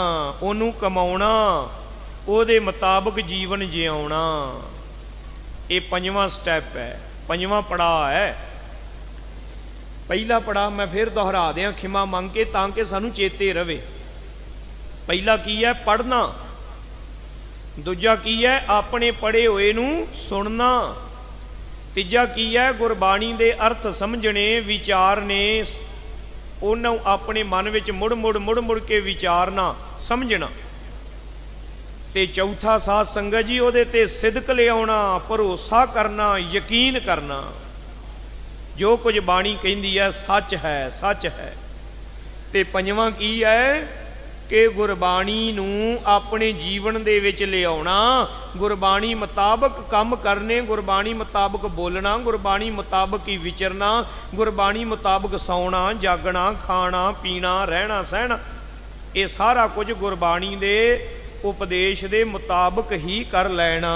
ਉਹਨੂੰ ਕਮਾਉਣਾ, ਉਹਦੇ ਮੁਤਾਬਕ ਜੀਵਨ ਜਿਉਣਾ। ਇਹ ਪੰਜਵਾਂ ਸਟੈਪ ਹੈ, ਪੰਜਵਾਂ ਪੜਾਅ ਹੈ। ਪਹਿਲਾ ਪੜਾਅ ਮੈਂ ਫਿਰ ਦੁਹਰਾ ਦਿਆਂ ਖਿਮਾ ਮੰਗ ਕੇ, ਤਾਂ ਕਿ ਸਾਨੂੰ ਚੇਤੇ ਰਵੇ। ਪਹਿਲਾ ਕੀ ਹੈ? ਪੜ੍ਹਨਾ। ਦੂਜਾ ਕੀ ਹੈ? ਆਪਣੇ ਪੜ੍ਹੇ ਹੋਏ ਨੂੰ ਸੁਣਨਾ। ਤੀਜਾ ਕੀ ਹੈ? ਗੁਰਬਾਣੀ ਦੇ ਅਰਥ ਸਮਝਣੇ, ਵਿਚਾਰਨੇ, ਉਹਨਾਂ ਆਪਣੇ ਮਨ ਵਿੱਚ ਮੁੜ ਮੁੜ ਕੇ ਵਿਚਾਰਨਾ, ਸਮਝਣਾ। ਤੇ ਚੌਥਾ ਸਾਧ ਸੰਗਤ ਜੀ ਉਹਦੇ ਤੇ ਸਿਦਕ ਲਿਆਉਣਾ, ਭਰੋਸਾ ਕਰਨਾ, ਯਕੀਨ ਕਰਨਾ। ਜੋ ਕੁਝ ਬਾਣੀ ਕਹਿੰਦੀ ਹੈ ਸੱਚ ਹੈ, ਸੱਚ ਹੈ। ਤੇ ਪੰਜਵਾਂ ਕੀ ਹੈ? ਕਿ ਗੁਰਬਾਣੀ ਨੂੰ ਆਪਣੇ ਜੀਵਨ ਦੇ ਵਿੱਚ ਲਿਆਉਣਾ, ਗੁਰਬਾਣੀ ਮੁਤਾਬਕ ਕੰਮ ਕਰਨੇ, ਗੁਰਬਾਣੀ ਮੁਤਾਬਕ ਬੋਲਣਾ, ਗੁਰਬਾਣੀ ਮੁਤਾਬਕ ਹੀ ਵਿਚਰਨਾ, ਗੁਰਬਾਣੀ ਮੁਤਾਬਕ ਸੌਣਾ, ਜਾਗਣਾ, ਖਾਣਾ, ਪੀਣਾ, ਰਹਿਣਾ, ਸਹਿਣਾ। ਇਹ ਸਾਰਾ ਕੁਝ ਗੁਰਬਾਣੀ ਦੇ ਉਪਦੇਸ਼ ਦੇ ਮੁਤਾਬਕ ਹੀ ਕਰ ਲੈਣਾ।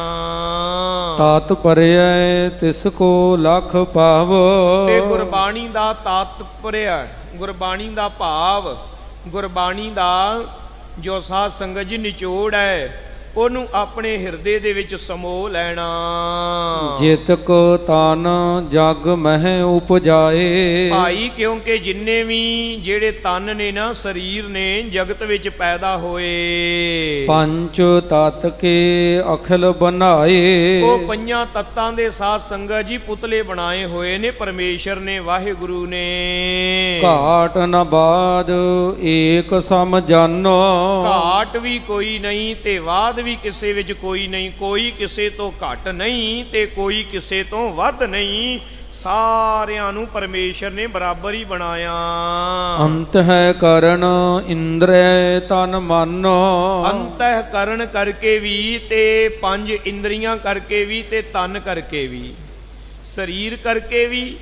ਤਾਤ ਪਰਿਐ ਤਿਸ ਕੋ ਲਖ ਭਾਵ। ਤੇ ਗੁਰਬਾਣੀ ਦਾ ਤਾਤਪਰਯ, ਗੁਰਬਾਣੀ ਦਾ ਭਾਵ, ਗੁਰਬਾਣੀ ਦਾ ਜੋ ਸਾਧ ਸੰਗਤ ਜੀ ਨਿਚੋੜ ਹੈ, ਉਹਨੂੰ ਆਪਣੇ ਹਿਰਦੇ ਦੇ ਵਿੱਚ ਸਮੋ ਲੈਣਾ। ਜਿਤਕ ਤਨ ਜਗ ਮਹਿ ਉਪਜਾਏ। ਭਾਈ ਕਿਉਂਕਿ ਜਿੰਨੇ ਵੀ ਜਿਹੜੇ ਤਨ ਨੇ ਨਾ, ਸਰੀਰ ਨੇ, ਜਗਤ ਵਿੱਚ ਪੈਦਾ ਹੋਏ, ਪੰਜ ਤਤ ਕੇ ਅਖਿਲ ਬਨਾਏ। ਉਹ ਪੰਜਾਂ ਤੱਤਾਂ ਦੇ ਸਾਧ ਸੰਗਤ ਜੀ ਪੁਤਲੇ ਬਣਾਏ ਹੋਏ ਨੇ ਪਰਮੇਸ਼ਰ ਨੇ, ਵਾਹਿਗੁਰੂ ਨੇ। ਘਾਟ ਨ ਬਾਦ ਏਕ ਸਮ ਜਾਨੋ। ਘਾਟ ਵੀ ਕੋਈ ਨਹੀਂ ਤੇ ਵਾਦ ਵੀ ਕਿਸੇ ਵਿੱਚ ਕੋਈ ਨਹੀਂ। ਕੋਈ ਕਿਸੇ ਤੋਂ ਘੱਟ ਨਹੀਂ ਤੇ ਕੋਈ ਕਿਸੇ ਤੋਂ ਵੱਧ ਨਹੀਂ। ਸਾਰਿਆਂ ਨੂੰ ਪਰਮੇਸ਼ਰ ਨੇ ਬਰਾਬਰ ਹੀ ਬਣਾਇਆ। ਅੰਤ ਹੈ ਕਰਨ ਇੰਦਰੈ ਤਨ ਮਨ। ਅੰਤਹਿ ਕਰਨ ਕਰਕੇ ਵੀ ਤੇ ਪੰਜ ਇੰਦਰੀਆਂ ਕਰਕੇ ਵੀ ਤੇ ਤਨ ਕਰਕੇ ਵੀ, ਸਰੀਰ ਕਰਕੇ ਵੀ।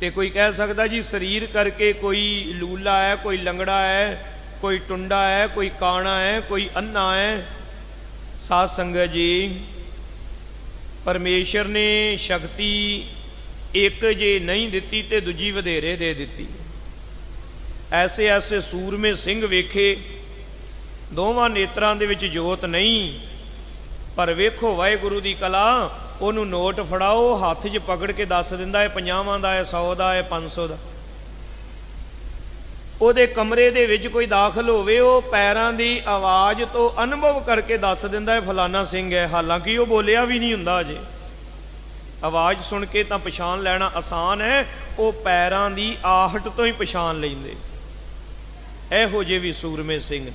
ਤੇ ਕੋਈ ਕਹਿ ਸਕਦਾ ਜੀ ਸਰੀਰ ਕਰਕੇ ਕੋਈ ਲੂਲਾ ਹੈ, ਕੋਈ ਲੰਗੜਾ ਹੈ, ਕੋਈ ਟੁੰਡਾ ਹੈ, ਕੋਈ ਕਾਣਾ ਹੈ, ਕੋਈ ਅੰਨਾ ਹੈ। ਸਾਧ ਸੰਗਤ ਜੀ ਪਰਮੇਸ਼ਰ ਨੇ ਸ਼ਕਤੀ ਇੱਕ ਜੇ ਨਹੀਂ ਦਿੱਤੀ ਤੇ ਦੂਜੀ ਵਧੇਰੇ ਦੇ ਦਿੱਤੀ। ਐਸੇ ਐਸੇ ਸੂਰਮੇ ਸਿੰਘ ਵੇਖੇ, ਦੋਵਾਂ ਨੇਤਰਾਂ ਦੇ ਵਿੱਚ ਜੋਤ ਨਹੀਂ, ਪਰ ਵੇਖੋ ਵਾਹਿਗੁਰੂ ਦੀ ਕਲਾ, ਉਹਨੂੰ ਨੋਟ ਫੜਾਓ, ਹੱਥ 'ਚ ਪਕੜ ਕੇ ਦੱਸ ਦਿੰਦਾ ਹੈ 50 ਦਾ ਹੈ, 100 ਦਾ ਹੈ, 500 ਦਾ। ਉਹਦੇ ਕਮਰੇ ਦੇ ਵਿੱਚ ਕੋਈ ਦਾਖਲ ਹੋਵੇ, ਉਹ ਪੈਰਾਂ ਦੀ ਆਵਾਜ਼ ਤੋਂ ਅਨੁਭਵ ਕਰਕੇ ਦੱਸ ਦਿੰਦਾ ਹੈ ਫਲਾਨਾ ਸਿੰਘ ਹੈ, ਹਾਲਾਂਕਿ ਉਹ ਬੋਲਿਆ ਵੀ ਨਹੀਂ ਹੁੰਦਾ ਅਜੇ। ਆਵਾਜ਼ ਸੁਣ ਕੇ ਤਾਂ ਪਛਾਣ ਲੈਣਾ ਆਸਾਨ ਹੈ, ਉਹ ਪੈਰਾਂ ਦੀ ਆਹਟ ਤੋਂ ਹੀ ਪਛਾਣ ਲੈਂਦੇ। ਇਹੋ ਜਿਹੇ ਵੀ ਸੂਰਮੇ ਸਿੰਘ ਨੇ।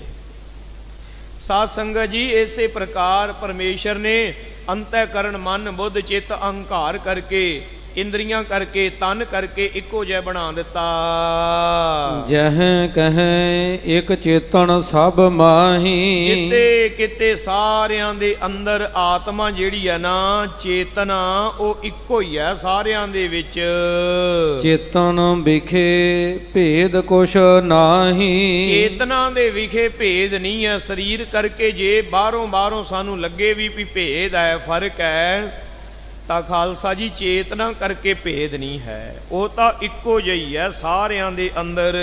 ਸਾਧ ਸੰਗਤ ਜੀ, ਇਸੇ ਪ੍ਰਕਾਰ ਪਰਮੇਸ਼ਰ ਨੇ ਅੰਤःਕਰਨ, ਮਨ, ਬੁੱਧ, ਚਿੱਤ, ਅਹੰਕਾਰ ਕਰਕੇ, ਇੰਦਰੀਆਂ ਕਰਕੇ, ਤਨ ਕਰਕੇ ਇੱਕੋ ਜਿਹਾ ਬਣਾ ਦਿੱਤਾ। ਜਹ ਕਹੈ ਇੱਕ ਚੇਤਨ ਸਭ ਮਾਹੀ। ਜਿੱਤੇ ਕਿਤੇ ਸਾਰਿਆਂ ਦੇ ਅੰਦਰ ਆਤਮਾ ਜਿਹੜੀ ਹੈ ਨਾ, ਚੇਤਨਾ, ਉਹ ਇੱਕੋ ਹੀ ਹੈ ਸਾਰਿਆਂ ਦੇ ਵਿੱਚ। ਚੇਤਨ ਵਿਖੇ ਭੇਦ ਕੁਛ ਨਾਹੀ। ਚੇਤਨਾ ਦੇ ਵਿਖੇ ਭੇਦ ਨਹੀਂ ਹੈ। ਸਰੀਰ ਕਰਕੇ ਜੇ ਬਾਹਰੋਂ ਸਾਨੂੰ ਲੱਗੇ ਵੀ ਭੇਦ ਹੈ, ਫਰਕ ਹੈ, ਤਾਂ ਖਾਲਸਾ ਜੀ ਚੇਤਨਾ ਕਰਕੇ ਭੇਦ ਨਹੀਂ ਹੈ, ਉਹ ਤਾਂ ਇੱਕੋ ਜਿਹੀ ਹੈ ਸਾਰਿਆਂ ਦੇ ਅੰਦਰ।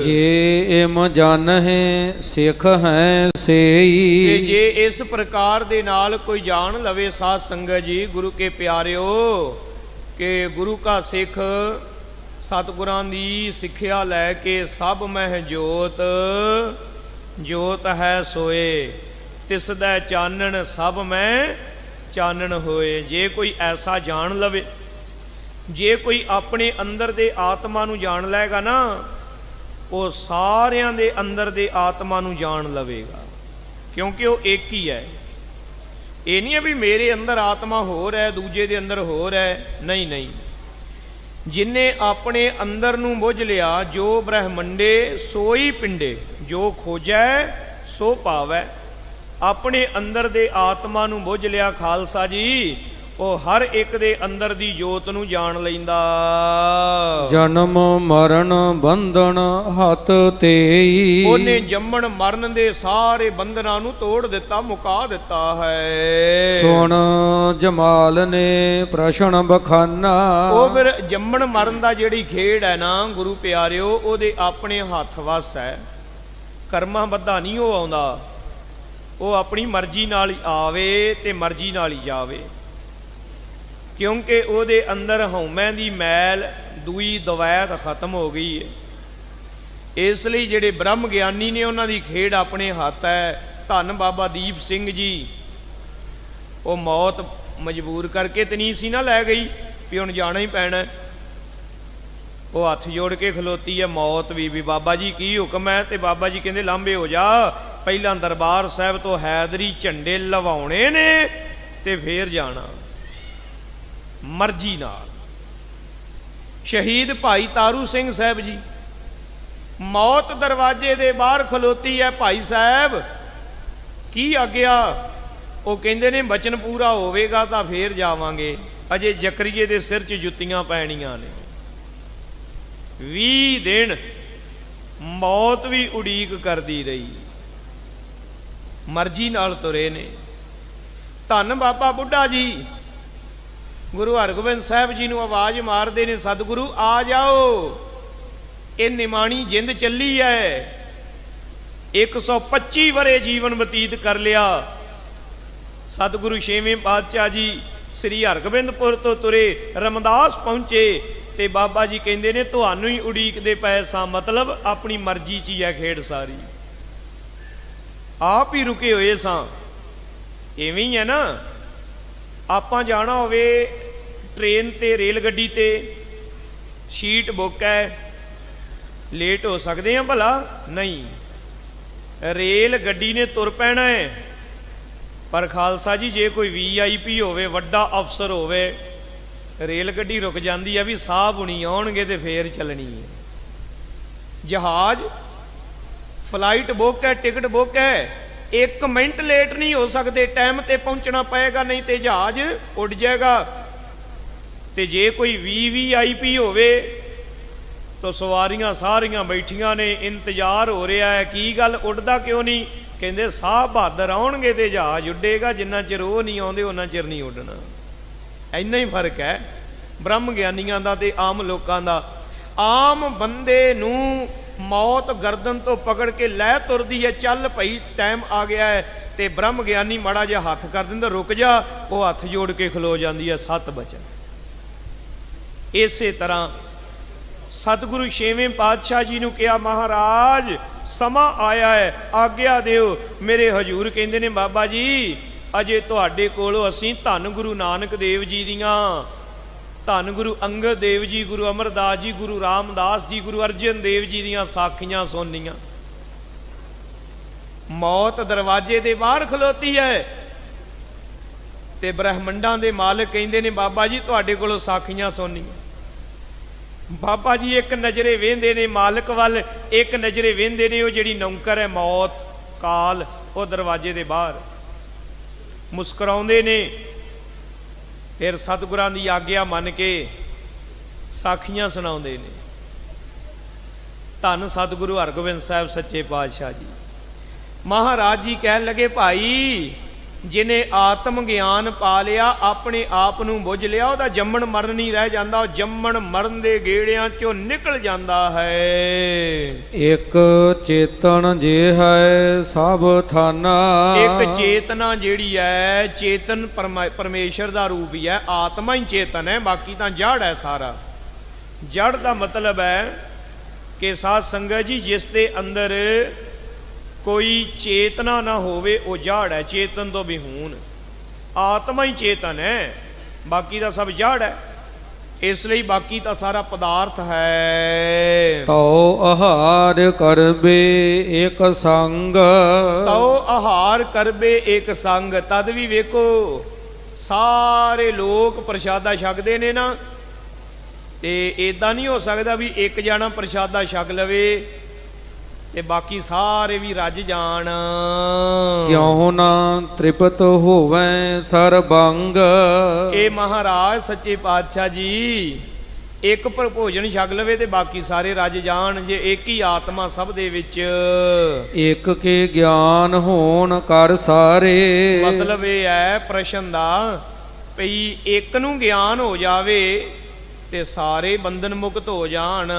ਜੇ ਇਮ ਜਾਣਹਿ ਸਿੱਖ ਹੈ ਸੇਈ। ਤੇ ਜੇ ਇਸ ਪ੍ਰਕਾਰ ਦੇ ਨਾਲ ਕੋਈ ਜਾਣ ਲਵੇ ਸਾਧ ਸੰਗਤ ਜੀ, ਗੁਰੂ ਕੇ ਪਿਆਰਿਓ, ਕਿ ਗੁਰੂ ਕਾ ਸਿੱਖ ਸਤਿਗੁਰਾਂ ਦੀ ਸਿੱਖਿਆ ਲੈ ਕੇ ਸਭ ਮਹਿ ਜੋਤ, ਜੋਤ ਹੈ ਸੋਏ, ਤਿਸ ਦਾ ਚਾਨਣ ਸਭ ਮੈਂ ਚਾਨਣ ਹੋਏ। ਜੇ ਕੋਈ ਐਸਾ ਜਾਣ ਲਵੇ, ਜੇ ਕੋਈ ਆਪਣੇ ਅੰਦਰ ਦੇ ਆਤਮਾ ਨੂੰ ਜਾਣ ਲਏਗਾ ਨਾ, ਉਹ ਸਾਰਿਆਂ ਦੇ ਅੰਦਰ ਦੇ ਆਤਮਾ ਨੂੰ ਜਾਣ ਲਵੇਗਾ, ਕਿਉਂਕਿ ਉਹ ਇੱਕ ਹੀ ਹੈ। ਇਹ ਨਹੀਂ ਹੈ ਵੀ ਮੇਰੇ ਅੰਦਰ ਆਤਮਾ ਹੋਰ ਹੈ, ਦੂਜੇ ਦੇ ਅੰਦਰ ਹੋਰ ਹੈ, ਨਹੀਂ ਨਹੀਂ। ਜਿਨੇ ਆਪਣੇ ਅੰਦਰ ਨੂੰ ਬੁੱਝ ਲਿਆ, ਜੋ ਬ੍ਰਹਮੰਡੇ ਸੋਈ ਪਿੰਡੇ, ਜੋ ਖੋਜੈ ਸੋ ਪਾਵੈ। ਆਪਣੇ ਅੰਦਰ ਦੇ ਆਤਮਾ ਨੂੰ ਬੁੱਝ ਲਿਆ ਖਾਲਸਾ ਜੀ, ਉਹ ਹਰ ਇੱਕ ਦੇ ਅੰਦਰ ਦੀ ਜੋਤ ਨੂੰ ਜਾਣ ਲੈਂਦਾ। ਜਨਮ ਮਰਨ ਬੰਧਨ ਹੱਥ ਤੇਈ। ਉਹਨੇ ਜੰਮਣ ਮਰਨ ਦੇ ਸਾਰੇ ਬੰਧਨਾਂ ਨੂੰ ਤੋੜ ਦਿੱਤਾ, ਮੁਕਾ ਦਿੱਤਾ ਹੈ। ਸੁਣ ਜਮਾਲ ਨੇ ਪ੍ਰਸ਼ਨ ਬਖਾਨਾ। ਉਹ ਫਿਰ ਜੰਮਣ ਮਰਨ ਦਾ ਜਿਹੜੀ ਖੇਡ ਹੈ ਨਾ ਗੁਰੂ ਪਿਆਰਿਓ, ਉਹਦੇ ਆਪਣੇ ਹੱਥ ਵੱਸ ਹੈ। ਕਰਮਾਂ ਬੱਧਾ ਨਹੀਂ ਉਹ ਆਉਂਦਾ, ਉਹ ਆਪਣੀ ਮਰਜ਼ੀ ਨਾਲ ਹੀ ਆਵੇ ਤੇ ਮਰਜ਼ੀ ਨਾਲ ਹੀ ਜਾਵੇ, ਕਿਉਂਕਿ ਉਹਦੇ ਅੰਦਰ ਹਉਮੈ ਦੀ ਮੈਲ ਦੂਈ ਦਵੈਤ ਖਤਮ ਹੋ ਗਈ ਹੈ। ਇਸ ਲਈ ਜਿਹੜੇ ਬ੍ਰਹਮ ਗਿਆਨੀ ਨੇ ਉਹਨਾਂ ਦੀ ਖੇਡ ਆਪਣੇ ਹੱਥ ਹੈ। ਧੰਨ ਬਾਬਾ ਦੀਪ ਸਿੰਘ ਜੀ, ਉਹ ਮੌਤ ਮਜਬੂਰ ਕਰਕੇ ਤੇ ਨਹੀਂ ਸੀ ਨਾ ਲੈ ਗਈ ਵੀ ਹੁਣ ਜਾਣਾ ਹੀ ਪੈਣਾ। ਉਹ ਹੱਥ ਜੋੜ ਕੇ ਖਲੋਤੀ ਹੈ ਮੌਤ ਵੀ ਬਾਬਾ ਜੀ ਕੀ ਹੁਕਮ ਹੈ? ਤੇ ਬਾਬਾ ਜੀ ਕਹਿੰਦੇ ਲਾਂਬੇ ਹੋ ਜਾ, ਪਹਿਲਾਂ ਦਰਬਾਰ ਸਾਹਿਬ ਤੋਂ ਹੈਦਰੀ ਝੰਡੇ ਲਵਾਉਣੇ ਨੇ ਤੇ ਫੇਰ ਜਾਣਾ ਮਰਜ਼ੀ ਨਾਲ। ਸ਼ਹੀਦ ਭਾਈ ਤਾਰੂ ਸਿੰਘ ਸਾਹਿਬ ਜੀ, ਮੌਤ ਦਰਵਾਜ਼ੇ ਦੇ ਬਾਹਰ ਖਲੋਤੀ ਹੈ। ਭਾਈ ਸਾਹਿਬ ਕੀ ਆਗਿਆ? ਉਹ ਕਹਿੰਦੇ ਨੇ ਬਚਨ ਪੂਰਾ ਹੋਵੇਗਾ ਤਾਂ ਫੇਰ ਜਾਵਾਂਗੇ, ਅਜੇ ਜ਼ਕਰੀਏ ਦੇ ਸਿਰ 'ਚ ਜੁੱਤੀਆਂ ਪੈਣੀਆਂ ਨੇ। 20 ਦਿਨ ਮੌਤ ਵੀ ਉਡੀਕ ਕਰਦੀ ਰਹੀ, ਮਰਜ਼ੀ ਨਾਲ ਤੁਰੇ ਨੇ। ਧੰਨ ਬਾਬਾ ਬੁੱਢਾ ਜੀ ਗੁਰੂ ਹਰਗੋਬਿੰਦ ਸਾਹਿਬ ਜੀ ਨੂੰ ਆਵਾਜ਼ ਮਾਰਦੇ ਨੇ, ਸਤਿਗੁਰੂ ਆ ਜਾਓ, ਇਹ ਨਿਮਾਣੀ ਜਿੰਦ ਚੱਲੀ ਹੈ। 125 ਵਰੇ ਜੀਵਨ ਬਤੀਤ ਕਰ ਲਿਆ। ਸਤਿਗੁਰੂ ਛੇਵੇਂ ਪਾਤਸ਼ਾਹ ਜੀ ਸ੍ਰੀ ਹਰਗੋਬਿੰਦਪੁਰ ਤੋਂ ਤੁਰੇ, ਰਮਦਾਸ ਪਹੁੰਚੇ ਤੇ ਬਾਬਾ ਜੀ ਕਹਿੰਦੇ ਨੇ ਤੁਹਾਨੂੰ ਹੀ ਉਡੀਕਦੇ ਪਏ ਸਾਂ, ਮਤਲਬ ਆਪਣੀ ਮਰਜ਼ੀ 'ਚ ਹੀ ਹੈ ਖੇਡ ਸਾਰੀ, ਆਪ ਹੀ ਰੁਕੇ ਹੋਏ ਸਾਂ। ਇਵੇਂ ਹੀ ਹੈ ਨਾ, ਆਪਾਂ ਜਾਣਾ ਹੋਵੇ ਟ੍ਰੇਨ ਤੇ, ਰੇਲ ਗੱਡੀ ਤੇ, ਸੀਟ ਬੁੱਕ ਹੈ, ਲੇਟ ਹੋ ਸਕਦੇ ਹਾਂ ਭਲਾ? ਨਹੀਂ, ਰੇਲ ਗੱਡੀ ਨੇ ਤੁਰ ਪੈਣਾ ਹੈ। ਪਰ ਖਾਲਸਾ ਜੀ ਜੇ ਕੋਈ VIP ਹੋਵੇ, ਵੱਡਾ ਅਫਸਰ ਹੋਵੇ, ਰੇਲ ਗੱਡੀ ਰੁਕ ਜਾਂਦੀ ਹੈ ਵੀ ਸਾਹ ਬੁਣੀ ਆਉਣਗੇ ਤੇ ਫੇਰ ਚੱਲਣੀ ਹੈ। ਜਹਾਜ਼ ਫਲਾਈਟ ਬੁੱਕ ਹੈ, ਟਿਕਟ ਬੁੱਕ ਹੈ, 1 ਮਿੰਟ ਲੇਟ ਨਹੀਂ ਹੋ ਸਕਦੇ, ਟਾਈਮ ਤੇ ਪਹੁੰਚਣਾ ਪਏਗਾ, ਨਹੀਂ ਤੇ ਜਹਾਜ਼ ਉੱਡ ਜਾਏਗਾ। ਤੇ ਜੇ ਕੋਈ VVIP ਹੋਵੇ ਤਾਂ ਸਵਾਰੀਆਂ ਸਾਰੀਆਂ ਬੈਠੀਆਂ ਨੇ, ਇੰਤਜ਼ਾਰ ਹੋ ਰਿਹਾ ਹੈ, ਕੀ ਗੱਲ ਉੱਡਦਾ ਕਿਉਂ ਨਹੀਂ? ਕਹਿੰਦੇ ਸਾਹ ਬਹਾਦਰ ਆਉਣਗੇ ਤੇ ਜਹਾਜ਼ ਉੱਡੇਗਾ, ਜਿੰਨਾ ਚਿਰ ਉਹ ਨਹੀਂ ਆਉਂਦੇ ਉਹਨਾਂ ਚਿਰ ਨਹੀਂ ਉੱਡਣਾ। ਇੰਨਾ ਹੀ ਫਰਕ ਹੈ ਬ੍ਰਹਮ ਗਿਆਨੀਆਂ ਦਾ ਤੇ ਆਮ ਲੋਕਾਂ ਦਾ। ਆਮ ਬੰਦੇ ਨੂੰ ਮੌਤ ਗਰਦਨ ਤੋਂ ਪਕੜ ਕੇ ਲੈ ਤੁਰਦੀ ਹੈ, ਚੱਲ ਭਈ ਟਾਈਮ ਆ ਗਿਆ ਹੈ, ਤੇ ਬ੍ਰਹਮ ਗਿਆਨੀ ਮਾੜਾ ਜਿਹਾ ਹੱਥ ਕਰ ਦਿੰਦਾ, ਰੁਕ ਜਾ, ਉਹ ਹੱਥ ਜੋੜ ਕੇ ਖਲੋ ਜਾਂਦੀ ਹੈ 7 ਬਚਨ। ਇਸੇ ਤਰ੍ਹਾਂ ਸਤਿਗੁਰੂ 6ਵੇਂ ਪਾਤਸ਼ਾਹ ਜੀ ਨੂੰ ਕਿਹਾ, ਮਹਾਰਾਜ ਸਮਾਂ ਆਇਆ ਹੈ, ਆਗਿਆ ਦਿਓ। ਮੇਰੇ ਹਜੂਰ ਕਹਿੰਦੇ ਨੇ, ਬਾਬਾ ਜੀ ਅਜੇ ਤੁਹਾਡੇ ਕੋਲੋਂ ਅਸੀਂ ਧੰਨ ਗੁਰੂ ਨਾਨਕ ਦੇਵ ਜੀ ਦੀਆਂ, ਧੰਨ ਗੁਰੂ ਅੰਗਦ ਦੇਵ ਜੀ, ਗੁਰੂ ਅਮਰਦਾਸ ਜੀ, ਗੁਰੂ ਰਾਮਦਾਸ ਜੀ, ਗੁਰੂ ਅਰਜਨ ਦੇਵ ਜੀ ਦੀਆਂ ਸਾਖੀਆਂ ਸੁਣਨੀਆਂ। ਮੌਤ ਦਰਵਾਜ਼ੇ ਦੇ ਬਾਹਰ ਖਲੋਤੀ ਹੈ ਤੇ ਬ੍ਰਹਮੰਡਾਂ ਦੇ ਮਾਲਕ ਕਹਿੰਦੇ ਨੇ, ਬਾਬਾ ਜੀ ਤੁਹਾਡੇ ਕੋਲੋਂ ਸਾਖੀਆਂ ਸੁਣਨੀਆਂ। ਬਾਬਾ ਜੀ ਇੱਕ ਨਜ਼ਰੇ ਵੇਂਦੇ ਨੇ ਮਾਲਕ ਵੱਲ, ਇੱਕ ਨਜ਼ਰੇ ਵੇਂਦੇ ਨੇ ਉਹ ਜਿਹੜੀ ਨੌਕਰ ਹੈ ਮੌਤ ਕਾਲ, ਉਹ ਦਰਵਾਜ਼ੇ ਦੇ ਬਾਹਰ ਮੁਸਕਰਾਉਂਦੇ ਨੇ। ਫਿਰ ਸਤਿਗੁਰਾਂ ਦੀ ਆਗਿਆ ਮੰਨ ਕੇ ਸਾਖੀਆਂ ਸੁਣਾਉਂਦੇ ਨੇ। ਧੰਨ ਸਤਿਗੁਰੂ ਹਰਗੋਬਿੰਦ ਸਾਹਿਬ ਸੱਚੇ ਪਾਤਸ਼ਾਹ ਜੀ ਮਹਾਰਾਜ ਜੀ ਕਹਿਣ ਲੱਗੇ, ਭਾਈ ਜਿਹਨੇ ਆਤਮ ਗਿਆਨ ਪਾ ਲਿਆ, ਆਪਣੇ ਆਪ ਨੂੰ ਬੁੱਝ ਲਿਆ, ਉਹਦਾ ਜੰਮਣ ਮਰਨ ਨਹੀਂ ਰਹਿ ਜਾਂਦਾ, ਉਹ ਜੰਮਣ ਮਰਨ ਦੇ ਗੇੜਿਆਂ ਚੋਂ ਨਿਕਲ ਜਾਂਦਾ ਹੈ। ਇੱਕ ਚੇਤਨ ਜੇ ਹੈ ਸਭ ਥਾਨਾ, ਇੱਕ ਚੇਤਨਾ ਜਿਹੜੀ ਹੈ, ਚੇਤਨ ਪਰਮੇਸ਼ਰ ਦਾ ਰੂਪ ਹੀ ਹੈ, ਆਤਮਾ ਹੀ ਚੇਤਨ ਹੈ, ਬਾਕੀ ਤਾਂ ਜੜ ਹੈ ਸਾਰਾ। ਜੜ ਦਾ ਮਤਲਬ ਹੈ ਕਿ ਸਾਧ ਸੰਗਤ ਜੀ ਜਿਸ ਦੇ ਅੰਦਰ ਕੋਈ ਚੇਤਨਾ ਨਾ ਹੋਵੇ ਉਹ ਜੜ ਹੈ, ਚੇਤਨ ਤੋਂ ਵਿਹੂਨ। ਆਤਮਾ ਹੀ ਚੇਤਨ ਹੈ, ਬਾਕੀ ਦਾ ਸਭ ਜੜ ਹੈ, ਇਸ ਲਈ ਬਾਕੀ ਤਾਂ ਸਾਰਾ ਪਦਾਰਥ ਹੈ। ਤਉ ਆਹਾਰ ਕਰਬੇ ਇੱਕ ਸੰਗ, ਤਉ ਆਹਾਰ ਕਰਬੇ ਇੱਕ ਸੰਗ। ਤਦ ਵੀ ਵੇਖੋ ਸਾਰੇ ਲੋਕ ਪ੍ਰਸ਼ਾਦਾ ਛਕਦੇ ਨੇ ਨਾ, ਤੇ ਇਦਾਂ ਨਹੀਂ ਹੋ ਸਕਦਾ ਵੀ ਇੱਕ ਜਾਣਾ ਪ੍ਰਸ਼ਾਦਾ ਛਕ ਲਵੇ ਤੇ ਬਾਕੀ ਸਾਰੇ ਵੀ ਰੱਜ ਜਾਣ। ਕਿਉਂ ਨਾ ਤ੍ਰਿਪਤ ਹੋਵੇ ਸਰਬੰਗ, ਇਹ ਮਹਾਰਾਜ ਸੱਚੇ ਪਾਤਸ਼ਾਹ ਜੀ ਇੱਕ ਪਰ ਭੋਜਨ ਛਕ ਲਵੇ ਤੇ ਬਾਕੀ ਸਾਰੇ ਰੱਜ ਜਾਣ, ਜੇ ਇੱਕ ਹੀ ਆਤਮਾ ਸਭ ਦੇ ਵਿੱਚ। ਇੱਕ ਕੇ ਗਿਆਨ ਹੋਣ ਕਰ ਸਾਰੇ, ਮਤਲਬ ਇਹ ਹੈ ਪ੍ਰਸ਼ਨ ਦਾ, ਭਈ ਇੱਕ ਨੂੰ ਗਿਆਨ ਹੋ ਜਾਵੇ ਤੇ ਸਾਰੇ ਬੰਧਨ ਮੁਕਤ ਹੋ ਜਾਣ।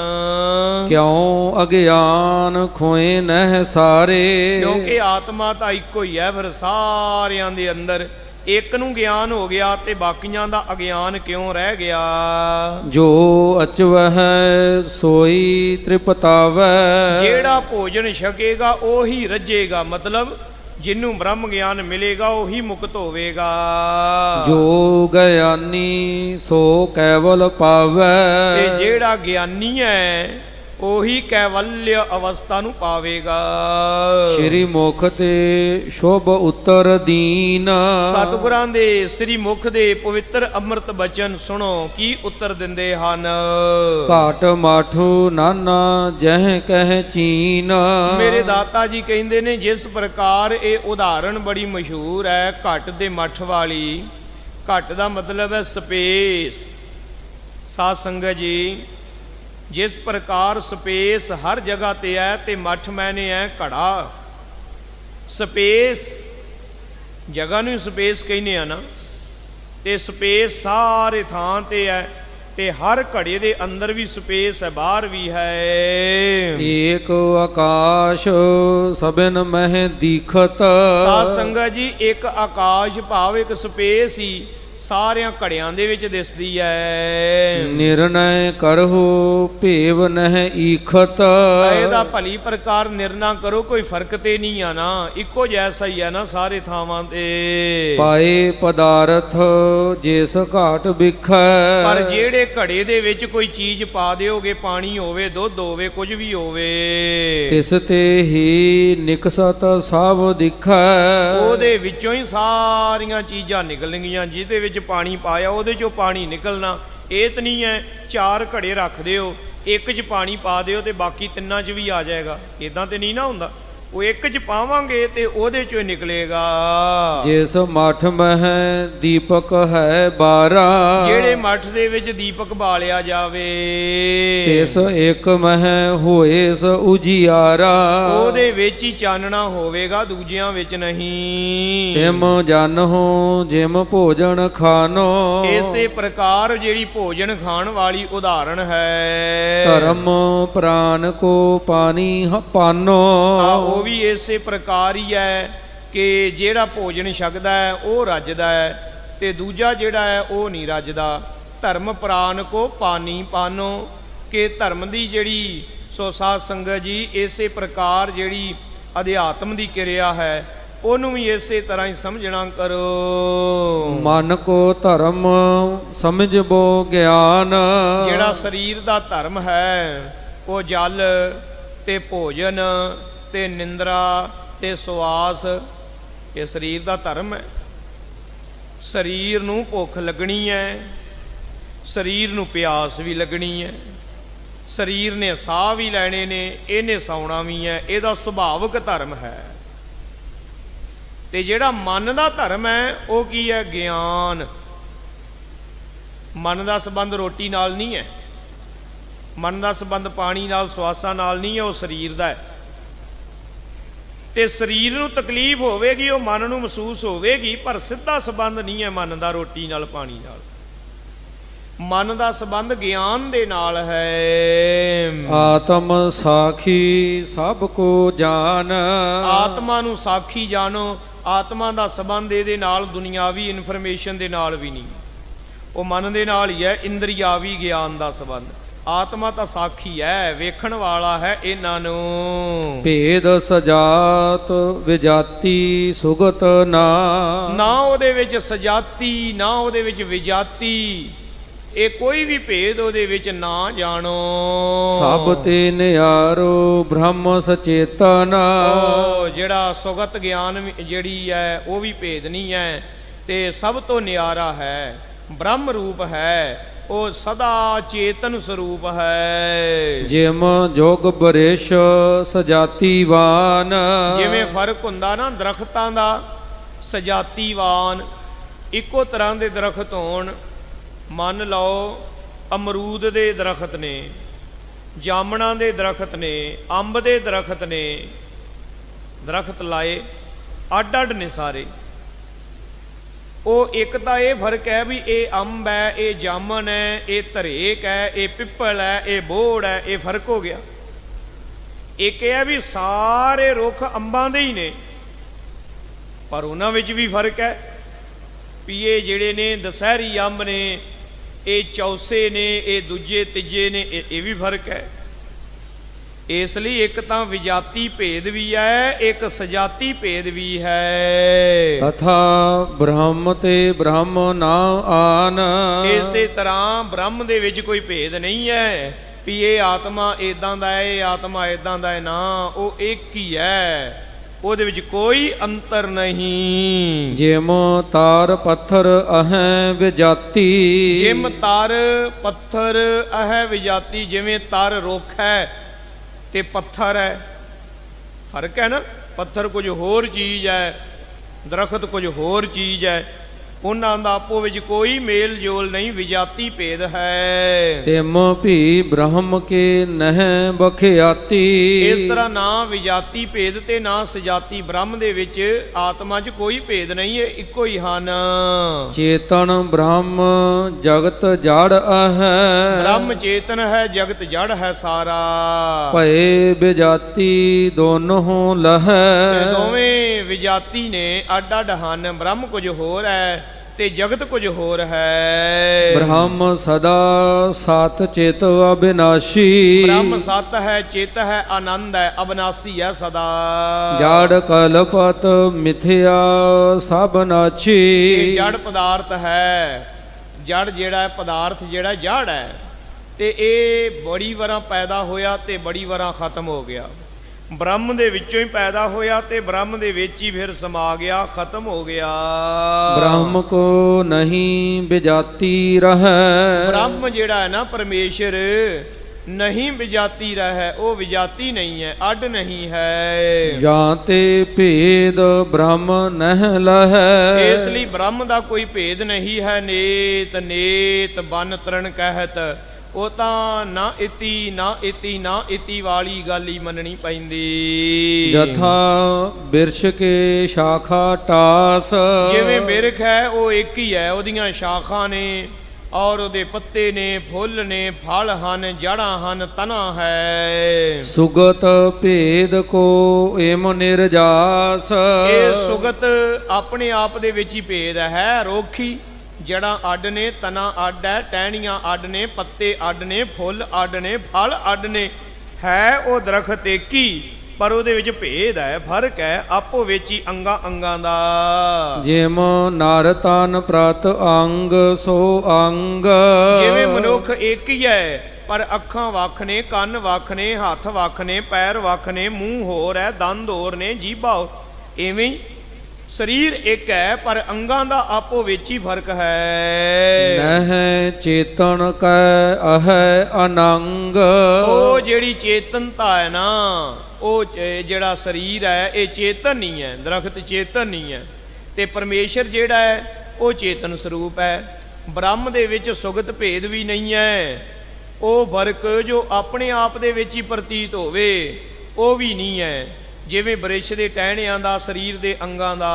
ਕਿਉਂ ਅਗਿਆਨ ਖੋਏ ਨਹਿ ਸਾਰੇ, ਕਿਉਂਕਿ ਆਤਮਾ ਤਾਂ ਇੱਕੋ ਹੀ ਹੈ, ਫਿਰ ਸਾਰਿਆਂ ਦੇ ਅੰਦਰ ਇੱਕ ਨੂੰ ਗਿਆਨ ਹੋ ਗਿਆ ਤੇ ਬਾਕੀਆਂ ਦਾ ਅਗਿਆਨ ਕਿਉਂ ਰਹਿ ਗਿਆ। ਜੋ ਅਚਵਹਿ ਸੋਈ ਤ੍ਰਿਪਤਾਵੈ, ਜਿਹੜਾ ਭੋਜਨ ਛਕੇਗਾ ਉਹੀ ਰੱਜੇਗਾ, ਮਤਲਬ ਜਿਹਨੂੰ ਬ੍ਰਹਮ ਗਿਆਨ ਮਿਲੇਗਾ ਉਹੀ ਮੁਕਤ ਹੋਵੇਗਾ। ਜੋ ਗਿਆਨੀ ਸੋ ਕੇਵਲ ਪਾਵੈ, ਤੇ ਜਿਹੜਾ ਗਿਆਨੀ ਹੈ ਉਹੀ ਕੈਵਲਯ ਅਵਸਥਾ ਨੂੰ ਪਾਵੇਗਾ। ਸ਼੍ਰੀ ਮੁਖ ਤੇ ਸ਼ੁਭ ਉੱਤਰ ਦੀਨ, ਸਤਿਗੁਰਾਂ ਦੇ ਸ੍ਰੀ ਮੁਖ ਦੇ ਪਵਿੱਤਰ ਅੰਮ੍ਰਿਤ ਬਚਨ ਸੁਣੋ ਕੀ ਉੱਤਰ ਦਿੰਦੇ ਹਨ। ਘਾਟ ਮਾਠੂ ਨਾਨਾ ਜਹ ਕਹਿ ਚੀਨ, ਮੇਰੇ ਦਾਤਾ ਜੀ ਕਹਿੰਦੇ ਨੇ ਜਿਸ ਪ੍ਰਕਾਰ ਇਹ ਉਦਾਹਰਣ ਬੜੀ ਮਸ਼ਹੂਰ ਹੈ ਘਟ ਦੇ ਮੱਠ ਵਾਲੀ। ਘਟ ਦਾ ਮਤਲਬ ਹੈ ਸਪੇਸ। ਸਾਧ ਸੰਗਤ ਜੀ ਜਿਸ ਪ੍ਰਕਾਰ ਸਪੇਸ ਹਰ ਜਗ੍ਹਾ ਤੇ ਹੈ ਤੇ ਮੱਠ ਮੈਨੇ ਹੈ ਘੜਾ। ਸਪੇਸ ਜਗ੍ਹਾ ਨੂੰ ਸਪੇਸ ਕਹਿੰਦੇ ਆ ਨਾ, ਤੇ ਸਪੇਸ ਸਾਰੇ ਥਾਂ ਤੇ ਹੈ ਤੇ ਹਰ ਘੜੇ ਦੇ ਅੰਦਰ ਵੀ ਸਪੇਸ ਹੈ, ਬਾਹਰ ਵੀ ਹੈ। ਏਕ ਆਕਾਸ਼ ਸਭਨ ਮਹਿ ਦੀਖਤ, ਸਾਧ ਸੰਗਤ ਜੀ ਇੱਕ ਆਕਾਸ਼ ਭਾਵ ਇੱਕ ਸਪੇਸ ਹੀ ਸਾਰਿਆਂ ਘੜਿਆਂ ਦੇ ਵਿੱਚ ਦਿਸਦੀ ਹੈ। ਨਿਰਣੈ ਕਰਹੁ ਭੇਵ ਨਹਿ ਈਖਤ, ਇਹਦਾ ਭਲੀ ਪ੍ਰਕਾਰ ਨਿਰਣਾ ਕਰੋ, ਕੋਈ ਫਰਕ ਤੇ ਨਹੀਂ ਆ ਨਾ, ਇੱਕੋ ਜੈਸਾ ਹੀ ਹੈ ਨਾ ਸਾਰੇ ਥਾਵਾਂ ਤੇ। ਪਾਏ ਪਦਾਰਥ ਜਿਸ ਘਾਟ ਵਿਖੈ, ਪਰ ਜਿਹੜੇ ਘੜੇ ਦੇ ਵਿੱਚ ਕੋਈ ਚੀਜ਼ ਪਾ ਦਿਓਗੇ, ਪਾਣੀ ਹੋਵੇ, ਦੁੱਧ ਹੋਵੇ, ਕੁਝ ਵੀ ਹੋਵੇ, ਤਿਸ ਤੇ ਹੀ ਨਿਕਸਤ ਸਭ ਦਿਖੈ, ਉਹਦੇ ਵਿੱਚੋਂ ਹੀ ਸਾਰੀਆਂ ਚੀਜ਼ਾਂ ਨਿਕਲਣਗੀਆਂ। ਜਿਹਦੇ ਵਿੱਚ ਪਾਣੀ ਪਾਇਆ ਉਹਦੇ ਚੋਂ ਪਾਣੀ ਨਿਕਲਣਾ। ਇਹ ਤਾਂ ਨਹੀਂ ਹੈ 4 ਘੜੇ ਰੱਖ ਦਿਓ, ਇੱਕ 'ਚ ਪਾਣੀ ਪਾ ਦਿਓ ਤੇ ਬਾਕੀ ਤਿੰਨਾਂ 'ਚ ਵੀ ਆ ਜਾਏਗਾ, ਇਦਾਂ ਤੇ ਨਹੀਂ ਨਾ ਹੁੰਦਾ। ਉਹ ਇੱਕ 'ਚ ਪਾਵਾਂਗੇ ਤੇ ਉਹਦੇ 'ਚੋਂ ਨਿਕਲੇਗਾ। ਜਿਸ ਮਠ ਮਹਿ ਦੀਪਕ ਹੈ 12, ਜਿਹੜੇ ਮੱਠ ਦੇ ਵਿੱਚ ਦੀਪਕ ਬਾਲਿਆ ਜਾਵੇ, ਤਿਸ ਇੱਕ ਮਹਿ ਹੋਏ ਸ ਉਜਿਆਰਾ, ਉਹਦੇ ਵਿੱਚ ਹੀ ਚਾਨਣਾ ਹੋਵੇਗਾ, ਦੂਜਿਆਂ ਵਿੱਚ ਨਹੀਂ। ਤਿਮ ਜਨਹੁ ਜਿਮ ਭੋਜਨ ਖਾਨੋ, ਇਸੇ ਪ੍ਰਕਾਰ ਜਿਹੜੀ ਭੋਜਨ ਖਾਣ ਵਾਲੀ ਉਦਾਹਰਣ ਹੈ। ਧਰਮ ਪ੍ਰਾਨ ਕੋ ਪਾਣੀ ਪਾਨੋ, ਉਹ ਵੀ ਇਸੇ ਪ੍ਰਕਾਰ ਹੀ ਹੈ ਕਿ ਜਿਹੜਾ ਭੋਜਨ ਛਕਦਾ ਹੈ ਉਹ ਰੱਜਦਾ ਹੈ ਤੇ ਦੂਜਾ ਜਿਹੜਾ ਹੈ ਉਹ ਨਹੀਂ ਰੱਜਦਾ। ਧਰਮ ਪ੍ਰਾਨ ਕੋ ਪਾਨੀ ਪਾਨੋ, ਕਿ ਧਰਮ ਦੀ ਜਿਹੜੀ ਸੋ ਸਾਧ ਸੰਗਤ ਜੀ ਇਸੇ ਪ੍ਰਕਾਰ ਜਿਹੜੀ ਅਧਿਆਤਮ ਦੀ ਕਿਰਿਆ ਹੈ ਉਹਨੂੰ ਵੀ ਇਸੇ ਤਰ੍ਹਾਂ ਹੀ ਸਮਝਣਾ ਕਰੋ। ਮਨ ਕੋ ਧਰਮ ਸਮਝਬੋ ਗਿਆਨ, ਜਿਹੜਾ ਸਰੀਰ ਦਾ ਧਰਮ ਹੈ ਉਹ ਜਲ ਤੇ ਭੋਜਨ ਤੇ ਨਿੰਦਰਾ ਤੇ ਸੁਆਸ, ਇਹ ਸਰੀਰ ਦਾ ਧਰਮ ਹੈ। ਸਰੀਰ ਨੂੰ ਭੁੱਖ ਲੱਗਣੀ ਹੈ, ਸਰੀਰ ਨੂੰ ਪਿਆਸ ਵੀ ਲੱਗਣੀ ਹੈ, ਸਰੀਰ ਨੇ ਸਾਹ ਵੀ ਲੈਣੇ ਨੇ, ਇਹਨੇ ਸੌਣਾ ਵੀ ਹੈ, ਇਹਦਾ ਸੁਭਾਵਿਕ ਧਰਮ ਹੈ। ਤੇ ਜਿਹੜਾ ਮਨ ਦਾ ਧਰਮ ਹੈ ਉਹ ਕੀ ਹੈ? ਗਿਆਨ। ਮਨ ਦਾ ਸੰਬੰਧ ਰੋਟੀ ਨਾਲ ਨਹੀਂ ਹੈ, ਮਨ ਦਾ ਸੰਬੰਧ ਪਾਣੀ ਨਾਲ ਸਵਾਸਾਂ ਨਾਲ ਨਹੀਂ ਹੈ, ਉਹ ਸਰੀਰ ਦਾ ਹੈ। ਤੇ ਸਰੀਰ ਨੂੰ ਤਕਲੀਫ ਹੋਵੇਗੀ, ਉਹ ਮਨ ਨੂੰ ਮਹਿਸੂਸ ਹੋਵੇਗੀ, ਪਰ ਸਿੱਧਾ ਸੰਬੰਧ ਨਹੀਂ ਹੈ ਮਨ ਦਾ ਰੋਟੀ ਨਾਲ ਪਾਣੀ ਨਾਲ। ਮਨ ਦਾ ਸੰਬੰਧ ਗਿਆਨ ਦੇ ਨਾਲ ਹੈ। ਆਤਮ ਸਾਖੀ ਸਭ ਕੋ ਜਾਣ, ਆਤਮਾ ਨੂੰ ਸਾਖੀ ਜਾਣੋ। ਆਤਮਾ ਦਾ ਸੰਬੰਧ ਇਹਦੇ ਨਾਲ ਦੁਨਿਆਵੀ ਇਨਫੋਰਮੇਸ਼ਨ ਦੇ ਨਾਲ ਵੀ ਨਹੀਂ, ਉਹ ਮਨ ਦੇ ਨਾਲ ਹੀ ਹੈ। ਇੰਦਰੀਆਵੀ ਗਿਆਨ ਦਾ ਸੰਬੰਧ। ਆਤਮਾ ਤਾਂ ਸਾਖੀ ਹੈ, ਵੇਖਣ ਵਾਲਾ ਹੈ ਇਹਨਾਂ ਨੂੰ। ਭੇਦ ਸਜਾਤ ਵਿਜਾਤੀ ਸੁਗਤ ਨਾ, ਨਾ ਉਹਦੇ ਵਿੱਚ ਸਜਾਤੀ ਨਾ ਉਹਦੇ ਵਿੱਚ ਵਿਜਾਤੀ, ਇਹ ਕੋਈ ਵੀ ਭੇਦ ਉਹਦੇ ਵਿੱਚ ਨਾ ਜਾਣੋ। ਸਭ ਤੇ ਨਿਆਰੋ ਬ੍ਰਹਮ ਸਚੇਤਨ, ਜਿਹੜਾ ਸੁਗਤ ਗਿਆਨ ਜਿਹੜੀ ਹੈ ਉਹ ਵੀ ਭੇਦ ਨਹੀਂ ਹੈ, ਤੇ ਸਭ ਤੋਂ ਨਿਆਰਾ ਹੈ, ਬ੍ਰਹਮ ਰੂਪ ਹੈ, ਉਹ ਸਦਾ ਚੇਤਨ ਸਰੂਪ ਹੈ। ਜਿਮ ਜੋਗ ਬਰਿਸ਼ ਸਜਾਤੀਵਾਨ, ਜਿਵੇਂ ਫਰਕ ਹੁੰਦਾ ਨਾ ਦਰਖਤਾਂ ਦਾ, ਸਜਾਤੀਵਾਨ ਇੱਕੋ ਤਰ੍ਹਾਂ ਦੇ ਦਰਖਤ ਹੋਣ। ਮੰਨ ਲਓ ਅਮਰੂਦ ਦੇ ਦਰਖਤ ਨੇ, ਜਾਮਣਾ ਦੇ ਦਰਖਤ ਨੇ, ਅੰਬ ਦੇ ਦਰਖਤ ਨੇ, ਦਰਖਤ ਲਾਏ ਅੱਡ ਅੱਡ ਨੇ ਸਾਰੇ। ਉਹ ਇੱਕ ਤਾਂ ਇਹ ਫਰਕ ਹੈ ਵੀ ਇਹ ਅੰਬ ਹੈ, ਇਹ ਜਾਮਨ ਹੈ, ਇਹ ਧਰੇਕ ਹੈ, ਇਹ ਪਿੱਪਲ ਹੈ, ਇਹ ਬੋੜ ਹੈ, ਇਹ ਫਰਕ ਹੋ ਗਿਆ। ਇੱਕ ਇਹ ਹੈ ਵੀ ਸਾਰੇ ਰੁੱਖ ਅੰਬਾਂ ਦੇ ਹੀ ਨੇ, ਪਰ ਉਹਨਾਂ ਵਿੱਚ ਵੀ ਫਰਕ ਹੈ ਵੀ ਇਹ ਜਿਹੜੇ ਨੇ ਦਸ਼ਹਿਰੀ ਅੰਬ ਨੇ, ਇਹ ਚੌਸੇ ਨੇ, ਇਹ ਦੂਜੇ ਤੀਜੇ ਨੇ, ਇਹ ਵੀ ਫਰਕ ਹੈ। ਇਸ ਲਈ ਇੱਕ ਤਾਂ ਵਿਜਾਤੀ ਭੇਦ ਵੀ ਹੈ, ਇੱਕ ਸਜਾਤੀ ਭੇਦ ਵੀ ਹੈ। ਤਥਾ ਬ੍ਰਹਮ ਤੇ ਬ੍ਰਹਮ ਨਾ ਆਨ, ਇਸੇ ਤਰ੍ਹਾਂ ਬ੍ਰਹਮ ਦੇ ਵਿੱਚ ਕੋਈ ਭੇਦ ਨਹੀਂ ਹੈ ਵੀ ਇਹ ਆਤਮਾ ਇਦਾਂ ਦਾ ਹੈ, ਇਹ ਆਤਮਾ ਇਦਾਂ ਦਾ ਹੈ, ਨਾ, ਉਹ ਇੱਕ ਹੀ ਹੈ, ਉਹਦੇ ਵਿੱਚ ਕੋਈ ਅੰਤਰ ਨਹੀਂ। ਜਿਮ ਤਾਰ ਪੱਥਰ ਅਹੈ ਵਿਜਾਤੀ, ਜਿਮ ਤਾਰ ਪੱਥਰ ਅਹੈ ਵਿਜਾਤੀ, ਜਿਵੇਂ ਤਾਰ ਰੁੱਖ ਹੈ ਤੇ ਪੱਥਰ ਹੈ, ਫਰਕ ਹੈ ਨਾ। ਪੱਥਰ ਕੁਝ ਹੋਰ ਚੀਜ਼ ਹੈ, ਦਰਖਤ ਕੁਝ ਹੋਰ ਚੀਜ਼ ਹੈ, ਉਹਨਾਂ ਦਾ ਆਪੋ ਵਿੱਚ ਕੋਈ ਮੇਲ ਜੋਲ ਨਹੀਂ, ਵਿਜਾਤੀ ਭੇਦ ਹੈ। ਤਿਮ ਭੀ ਬ੍ਰਹਮ ਕੇ ਨਹਿ ਬਖਿਆਤੀ, ਇਸ ਤਰ੍ਹਾਂ ਨਾ ਵਿਜਾਤੀ ਭੇਦ ਤੇ ਨਾ ਸਜਾਤੀ, ਬ੍ਰਹਮ ਦੇ ਵਿੱਚ ਆਤਮਾ 'ਚ ਕੋਈ ਭੇਦ ਨਹੀਂ ਹੈ, ਇੱਕੋ ਹੀ ਹਨ। ਚੇਤਨ ਬ੍ਰਹਮ ਜਗਤ ਜੜ ਅਹੈ, ਬ੍ਰਹਮ ਚੇਤਨ ਹੈ, ਜਗਤ ਜੜ ਹੈ ਸਾਰਾ। ਭਏ ਵਿਜਾਤੀ ਦੋਨੋਂ ਲਹੈ, ਦੋਵੇਂ ਵਿਜਾਤੀ ਨੇ, ਅੱਡ ਅੱਡ ਹਨ। ਬ੍ਰਹਮ ਕੁਝ ਹੋਰ ਹੈ ਤੇ ਜਗਤ ਕੁਝ ਹੋਰ ਹੈ। ਬ੍ਰਹਮ ਸਦਾ ਸਤ ਚਿਤ ਅਬਿਨਾਸ਼ੀ, ਬ੍ਰਹਮ ਸਤ ਹੈ, ਚਿਤ ਹੈ, ਆਨੰਦ ਹੈ, ਅਬਨਾਸੀ ਹੈ ਸਦਾ। ਜੜ ਕਲਪਤ ਮਿਥਿਆ ਸਭ ਨਾਛੀ, ਇਹ ਜੜ ਪਦਾਰਥ ਹੈ। ਜੜ ਜਿਹੜਾ ਹੈ, ਪਦਾਰਥ ਜਿਹੜਾ ਜੜ ਹੈ, ਤੇ ਇਹ ਬੜੀ ਵਾਰਾਂ ਪੈਦਾ ਹੋਇਆ ਤੇ ਬੜੀ ਵਾਰਾਂ ਖਤਮ ਹੋ ਗਿਆ। ਬ੍ਰਹਮ ਦੇ ਵਿੱਚੋਂ ਹੀ ਪੈਦਾ ਹੋਇਆ ਤੇ ਬ੍ਰਹਮ ਦੇ ਵਿੱਚ ਹੀ ਫਿਰ ਸਮਾ ਗਿਆ, ਖਤਮ ਹੋ ਗਿਆ। ਬ੍ਰਹਮ ਕੋ ਨਹੀਂ ਵਿਜਾਤੀ ਰਹੈ, ਬ੍ਰਹਮ ਜਿਹੜਾ ਹੈ ਨਾ ਪਰਮੇਸ਼ਰ, ਨਹੀਂ ਵਿਜਾਤੀ ਰਹਿ, ਉਹ ਵਿਜਾਤੀ ਨਹੀਂ ਹੈ, ਅੱਡ ਨਹੀਂ ਹੈ। ਜਾਂ ਤੇ ਭੇਦ ਬ੍ਰਹਮ ਨਹਿ ਲਹੈ, ਇਸ ਲਈ ਬ੍ਰਹਮ ਦਾ ਕੋਈ ਭੇਦ ਨਹੀਂ ਹੈ। ਨੇਤ ਨੇਤ ਬਨ ਤਰਨ ਕਹਿਤ, ਉਹ ਤਾਂ ਨਾ ਇਤੀ ਨਾ ਇਤੀ ਨਾ ਇਤੀ ਵਾਲੀ ਗੱਲ ਹੀ ਮੰਨਣੀ ਪੈਂਦੀ। ਜਥਾ ਬਿਰਸ਼ ਕੇ ਸ਼ਾਖਾ ਟਾਸ, ਜਿਵੇਂ ਬਿਰਖ ਹੈ ਉਹ ਇੱਕ ਹੀ ਹੈ, ਉਹਦੀਆਂ ਸ਼ਾਖਾਂ ਨੇ ਔਰ ਉਹਦੇ ਪੱਤੇ ਨੇ, ਫੁੱਲ ਨੇ, ਫਲ ਹਨ, ਜੜਾਂ ਹਨ, ਤਨਾ ਹੈ। ਸੁਗਤ ਭੇਦ ਕੋ ਏਮ ਨਿਰਜਾਸ। ਇਹ ਸੁਗਤ ਆਪਣੇ ਆਪ ਦੇ ਵਿੱਚ ਹੀ ਭੇਦ ਹੈ। ਰੋਖੀ ਜੜਾਂ ਅੱਡ ਨੇ, ਤਨਾ ਅੱਡ ਹੈ, ਟਹਿਣੀਆਂ ਅੱਡ ਨੇ, ਪੱਤੇ ਅੱਡ ਨੇ, ਫੁੱਲ ਅੱਡ ਨੇ, ਫਲ ਅੱਡ ਨੇ। ਹੈ ਉਹ ਦਰਖਤ ਇੱਕ ਹੀ, ਪਰ ਉਹਦੇ ਵਿੱਚ ਭੇਦ ਹੈ, ਫਰਕ ਹੈ ਆਪੋ ਵਿੱਚ ਹੀ ਅੰਗਾਂ ਅੰਗਾਂ ਦਾ। ਜਿਮ ਨਰ ਤਨ ਪ੍ਰਤ ਅੰਗ ਸੋ ਅੰਗ। ਜਿਵੇਂ ਮਨੁੱਖ ਇੱਕ ਹੀ ਹੈ, ਪਰ ਅੱਖਾਂ ਵੱਖ ਨੇ, ਕੰਨ ਵੱਖ ਨੇ, ਹੱਥ ਵੱਖ ਨੇ, ਪੈਰ ਵੱਖ ਨੇ, ਮੂੰਹ ਹੋਰ ਹੈ, ਦੰਦ ਹੋਰ ਨੇ, ਜੀਭਾ। ਇਵੇਂ ਹੀ ਸਰੀਰ ਇੱਕ ਹੈ, ਪਰ ਅੰਗਾਂ ਦਾ ਆਪੋ ਵਿੱਚ ਹੀ ਫਰਕ ਹੈ। ਨਹਿ ਚੇਤਨ ਕੈ ਅਹੈ ਅਨੰਗ। ਉਹ ਜਿਹੜੀ ਚੇਤਨਤਾ ਹੈ ਨਾ, ਉਹ ਜਿਹੜਾ ਸਰੀਰ ਹੈ ਇਹ ਚੇਤਨ ਨਹੀਂ ਹੈ, ਦਰਖਤ ਚੇਤਨ ਨਹੀਂ ਹੈ। ਤੇ ਪਰਮੇਸ਼ਰ ਜਿਹੜਾ ਹੈ ਉਹ ਚੇਤਨ ਸਰੂਪ ਹੈ। ਬ੍ਰਹਮ ਦੇ ਵਿੱਚ ਸੁਗਤ ਭੇਦ ਵੀ ਨਹੀਂ ਹੈ। ਉਹ ਫਰਕ ਜੋ ਆਪਣੇ ਆਪ ਦੇ ਵਿੱਚ ਹੀ ਪ੍ਰਤੀਤ ਹੋਵੇ ਉਹ ਵੀ ਨਹੀਂ ਹੈ। ਜਿਵੇਂ ਬ੍ਰਿਸ਼ ਦੇ ਟਹਿਣਿਆਂ ਦਾ, ਸਰੀਰ ਦੇ ਅੰਗਾਂ ਦਾ।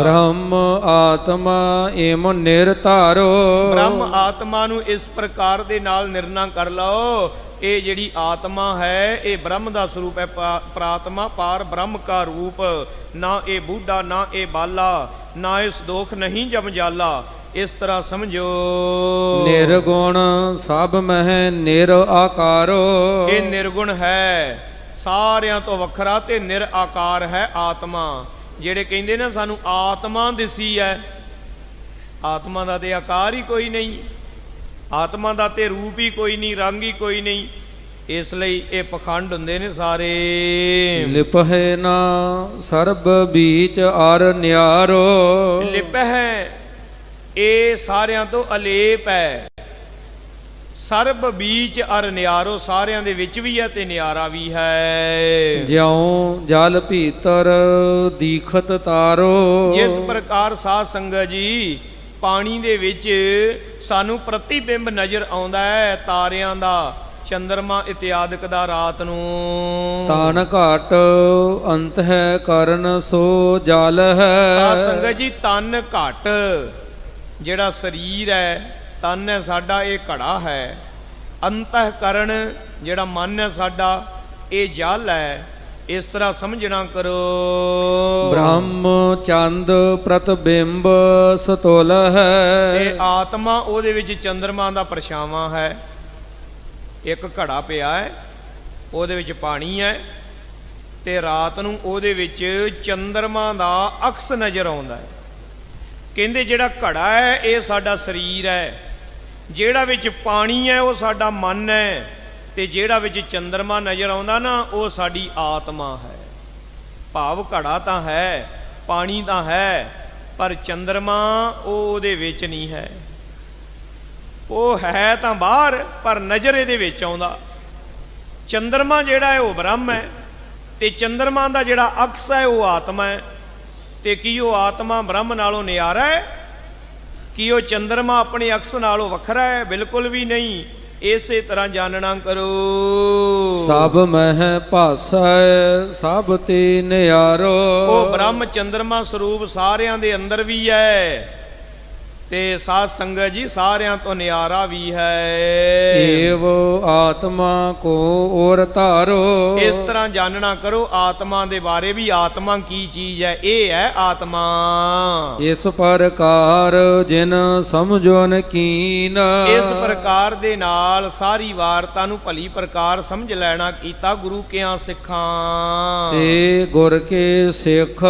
ਬ੍ਰਹਮ ਆਤਮਾ ਏਮ ਨਿਰਧਾਰੋ। ਬ੍ਰਹਮ ਆਤਮਾ ਨੂੰ ਇਸ ਪ੍ਰਕਾਰ ਦੇ ਨਾਲ ਨਿਰਣਾ ਕਰ ਲਓ, ਇਹ ਜਿਹੜੀ ਆਤਮਾ ਹੈ ਇਹ ਬ੍ਰਹਮ ਦਾ ਸਰੂਪ ਹੈ। ਪ੍ਰਾਤਮਾ ਪਾਰ ਬ੍ਰਹਮ ਕਾ ਰੂਪ। ਨਾ ਇਹ ਬੂਢਾ, ਨਾ ਇਹ ਬਾਲਾ, ਨਾ ਇਸ ਦੋਖ ਨਹੀਂ ਜਮਜਾਲਾ। ਇਸ ਤਰ੍ਹਾਂ ਸਮਝੋ। ਨਿਰਗੁਣ ਸਭ ਮਹਿ ਨਿਰਆਕਾਰੋ। ਇਹ ਨਿਰਗੁਣ ਹੈ, ਸਾਰਿਆਂ ਤੋਂ ਵੱਖਰਾ ਤੇ ਨਿਰਆਕਾਰ ਹੈ ਆਤਮਾ। ਜਿਹੜੇ ਕਹਿੰਦੇ ਨਾ ਸਾਨੂੰ ਆਤਮਾ ਦਿਸੀ ਹੈ, ਆਤਮਾ ਦਾ ਤੇ ਆਕਾਰ ਹੀ ਕੋਈ ਨਹੀਂ, ਆਤਮਾ ਦਾ ਤੇ ਰੂਪ ਹੀ ਕੋਈ ਨਹੀਂ, ਰੰਗ ਹੀ ਕੋਈ ਨਹੀਂ। ਇਸ ਲਈ ਇਹ ਪਖੰਡ ਹੁੰਦੇ ਨੇ ਸਾਰੇ। ਲਿਪਹਿ ਨਾ ਸਰਬ ਬੀਚ ਅਰ ਨਿਆਰੋ। ਲਿਪਹਿ ਇਹ ਸਾਰਿਆਂ ਤੋਂ ਅਲੇਪ ਹੈ। ਸਰਬ ਬੀਚ ਅਰ ਨਿਆਰੋ, ਸਾਰਿਆਂ ਦੇ ਵਿੱਚ ਵੀ ਹੈ ਤੇ ਨਿਆਰਾ ਵੀ ਹੈ। ਜਿਉ ਜਲ ਭੀਤਰ ਦੀਖਤ ਤਾਰੋ। ਜਿਸ ਪ੍ਰਕਾਰ ਸਾਧ ਸੰਗਤ ਜੀ ਪਾਣੀ ਦੇ ਵਿੱਚ ਸਾਨੂੰ ਪ੍ਰਤੀਬਿੰਬ ਨਜ਼ਰ ਆਉਂਦਾ ਹੈ ਤਾਰਿਆਂ ਦਾ, ਚੰਦਰਮਾ ਇਤਿਆਦਿਕ ਦਾ ਰਾਤ ਨੂੰ। ਤਾਨ ਘਾਟ ਅੰਤ ਹੈ ਕਰਨ ਸੋ ਜਲ ਹੈ। ਸਾਧ ਸੰਗਤ ਜੀ ਤਨ ਘਟ ਜਿਹੜਾ ਸਰੀਰ ਹੈ, ਤਨ ਹੈ ਸਾਡਾ, ਇਹ ਘੜਾ ਹੈ। ਅੰਤఃਕਰਨ ਜਿਹੜਾ ਮਨ ਹੈ ਸਾਡਾ, ਇਹ ਜਲ ਹੈ। ਇਸ ਤਰ੍ਹਾਂ ਸਮਝਣਾ ਕਰੋ। ਬ੍ਰਹਮ ਚੰਦ ਪ੍ਰਤਿਬਿੰਬ ਸਤੁਲ ਹੈ। ਇਹ ਆਤਮਾ ਉਹਦੇ ਵਿੱਚ ਚੰਦਰਮਾ ਦਾ ਪਰਛਾਵਾਂ ਹੈ। ਇੱਕ ਘੜਾ ਪਿਆ ਹੈ, ਉਹਦੇ ਵਿੱਚ ਪਾਣੀ ਹੈ, ਤੇ ਰਾਤ ਨੂੰ ਉਹਦੇ ਵਿੱਚ ਚੰਦਰਮਾ ਦਾ ਅਕਸ ਨਜ਼ਰ ਆਉਂਦਾ ਹੈ। ਕਹਿੰਦੇ ਜਿਹੜਾ ਘੜਾ ਹੈ ਇਹ ਸਾਡਾ ਸਰੀਰ ਹੈ, ਜਿਹੜਾ ਵਿੱਚ ਪਾਣੀ ਹੈ ਉਹ ਸਾਡਾ ਮਨ ਹੈ, ਤੇ ਜਿਹੜਾ ਵਿੱਚ ਚੰਦਰਮਾ ਨਜ਼ਰ ਆਉਂਦਾ ਨਾ ਉਹ ਸਾਡੀ ਆਤਮਾ ਹੈ। ਭਾਵ ਘੜਾ ਤਾਂ ਹੈ, ਪਾਣੀ ਤਾਂ ਹੈ, ਪਰ ਚੰਦਰਮਾ ਉਹ ਉਹਦੇ ਵਿੱਚ ਨਹੀਂ ਹੈ। ਉਹ ਹੈ ਤਾਂ ਬਾਹਰ, ਪਰ ਨਜ਼ਰ ਇਹਦੇ ਵਿੱਚ ਆਉਂਦਾ। ਚੰਦਰਮਾ ਜਿਹੜਾ ਹੈ ਉਹ ਬ੍ਰਹਮ ਹੈ, ਤੇ ਚੰਦਰਮਾ ਦਾ ਜਿਹੜਾ ਅਕਸ ਹੈ ਉਹ ਆਤਮਾ ਹੈ। ਤੇ ਕੀ ਉਹ ਆਤਮਾ ਬ੍ਰਹਮ ਨਾਲੋਂ ਨਿਆਰਾ ਹੈ? ਕੀ ਉਹ ਚੰਦਰਮਾ ਆਪਣੇ ਅਕਸ ਨਾਲੋਂ ਵੱਖਰਾ ਹੈ? ਬਿਲਕੁਲ ਵੀ ਨਹੀਂ। ਇਸੇ ਤਰ੍ਹਾਂ ਜਾਣਨਾ ਕਰੋ। ਸਭ ਮਹਿ ਭਾਸੈ ਸਭ ਤੇ ਨਿਆਰੋ। ਉਹ ਬ੍ਰਹਮ ਚੰਦਰਮਾ ਸਰੂਪ ਸਾਰਿਆਂ ਦੇ ਅੰਦਰ ਵੀ ਹੈ, ਤੇ ਸਾਧ ਸੰਗਤ ਜੀ ਸਾਰਿਆਂ ਤੋਂ ਨਿਆਰਾ ਵੀ ਹੈ। ਏਵ ਆਤਮਾ ਕੋ ਔਰ ਧਾਰੋ। ਇਸ ਤਰ੍ਹਾਂ ਜਾਣਨਾ ਕਰੋ ਆਤਮਾ ਦੇ ਬਾਰੇ ਵੀ। ਆਤਮਾ ਕੀ ਚੀਜ਼ ਹੈ? ਇਹ ਹੈ ਆਤਮਾ। ਇਸ ਪ੍ਰਕਾਰ ਜਿਨ ਸਮਝੋ ਨ ਕੀਨ। ਇਸ ਪ੍ਰਕਾਰ ਦੇ ਨਾਲ ਸਾਰੀ ਵਾਰਤਾ ਨੂੰ ਭਲੀ ਪ੍ਰਕਾਰ ਸਮਝ ਲੈਣਾ ਕੀਤਾ ਗੁਰੂ ਕਿਆਂ ਸਿੱਖਾਂ। ਸੇ ਗੁਰ ਕੇ ਸਿੱਖ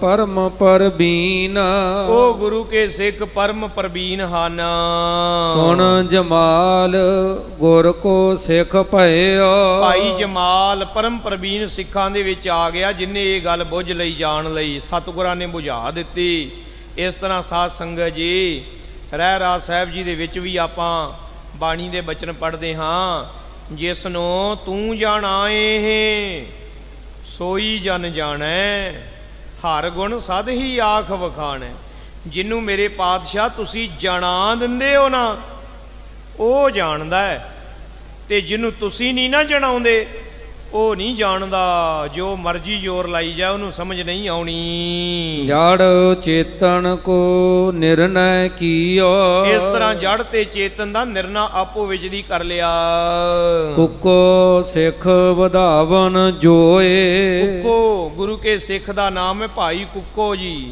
ਪਰਮ ਪਰਬੀਨ। ਉਹ ਗੁਰੂ ਕੇ ਸਿੱਖ ਪਰਮ ਪ੍ਰਬੀਨ ਹਨ। ਸੁਣ ਜਮਾਲ ਗੁਰ ਕੋ ਸਿੱਖ ਭਇਓ। ਭਾਈ ਜਮਾਲ ਪਰਮ ਪ੍ਰਬੀਨ ਸਿੱਖਾਂ ਦੇ ਵਿੱਚ ਆ ਗਿਆ, ਜਿਨੇ ਇਹ ਗੱਲ ਬੁੱਝ ਲਈ, ਜਾਣ ਲਈ, ਸਤਿਗੁਰਾਂ ਨੇ ਬੁਝਾ ਦਿੱਤੀ। ਇਸ ਤਰ੍ਹਾਂ ਸਾਧ ਸੰਗਤ ਜੀ ਰਹਿਰਾਸ ਸਾਹਿਬ ਜੀ ਦੇ ਵਿੱਚ ਵੀ ਆਪਾਂ ਬਾਣੀ ਦੇ ਬਚਨ ਪੜ੍ਹਦੇ ਹਾਂ। ਜਿਸ ਨੂੰ ਤੂੰ ਜਾਣਾਏ ਸੋਈ ਜਨ ਜਾਣੈ, ਹਰ ਗੁਣ ਸਦ ਹੀ ਆਖ ਵਖਾਣੈ। ਜਿਹਨੂੰ ਮੇਰੇ ਪਾਤਸ਼ਾਹ ਤੁਸੀਂ ਜਾਣਾ ਦਿੰਦੇ ਹੋ ਨਾ, ਉਹ ਜਾਣਦਾ ਹੈ, ਤੇ ਜਿਹਨੂੰ ਤੁਸੀਂ ਨਹੀਂ ਨਾ ਜਣਾਉਂਦੇ ਉਹ ਨਹੀਂ ਜਾਣਦਾ, ਜੋ ਮਰਜੀ ਜ਼ੋਰ ਲਾਈ ਜਾ ਉਹਨੂੰ ਸਮਝ ਨਹੀਂ ਆਉਣੀ। ਜੜ ਚੇਤਨ ਕੋ ਨਿਰਣੈ ਕੀਓ, ਇਸ ਤਰ੍ਹਾਂ ਜੜ ਤੇ ਚੇਤਨ ਦਾ ਨਿਰਣਾ ਆਪੋ ਵਿੱਚ ਦੀ ਕਰ ਲਿਆ। ਕੁੱਕੋ ਸਿੱਖ ਵਧਾਵਨ ਜੋਏ, ਕੁੱਕੋ ਗੁਰੂ ਕੇ ਸਿੱਖ ਦਾ ਨਾਮ ਹੈ ਭਾਈ ਕੁੱਕੋ ਜੀ,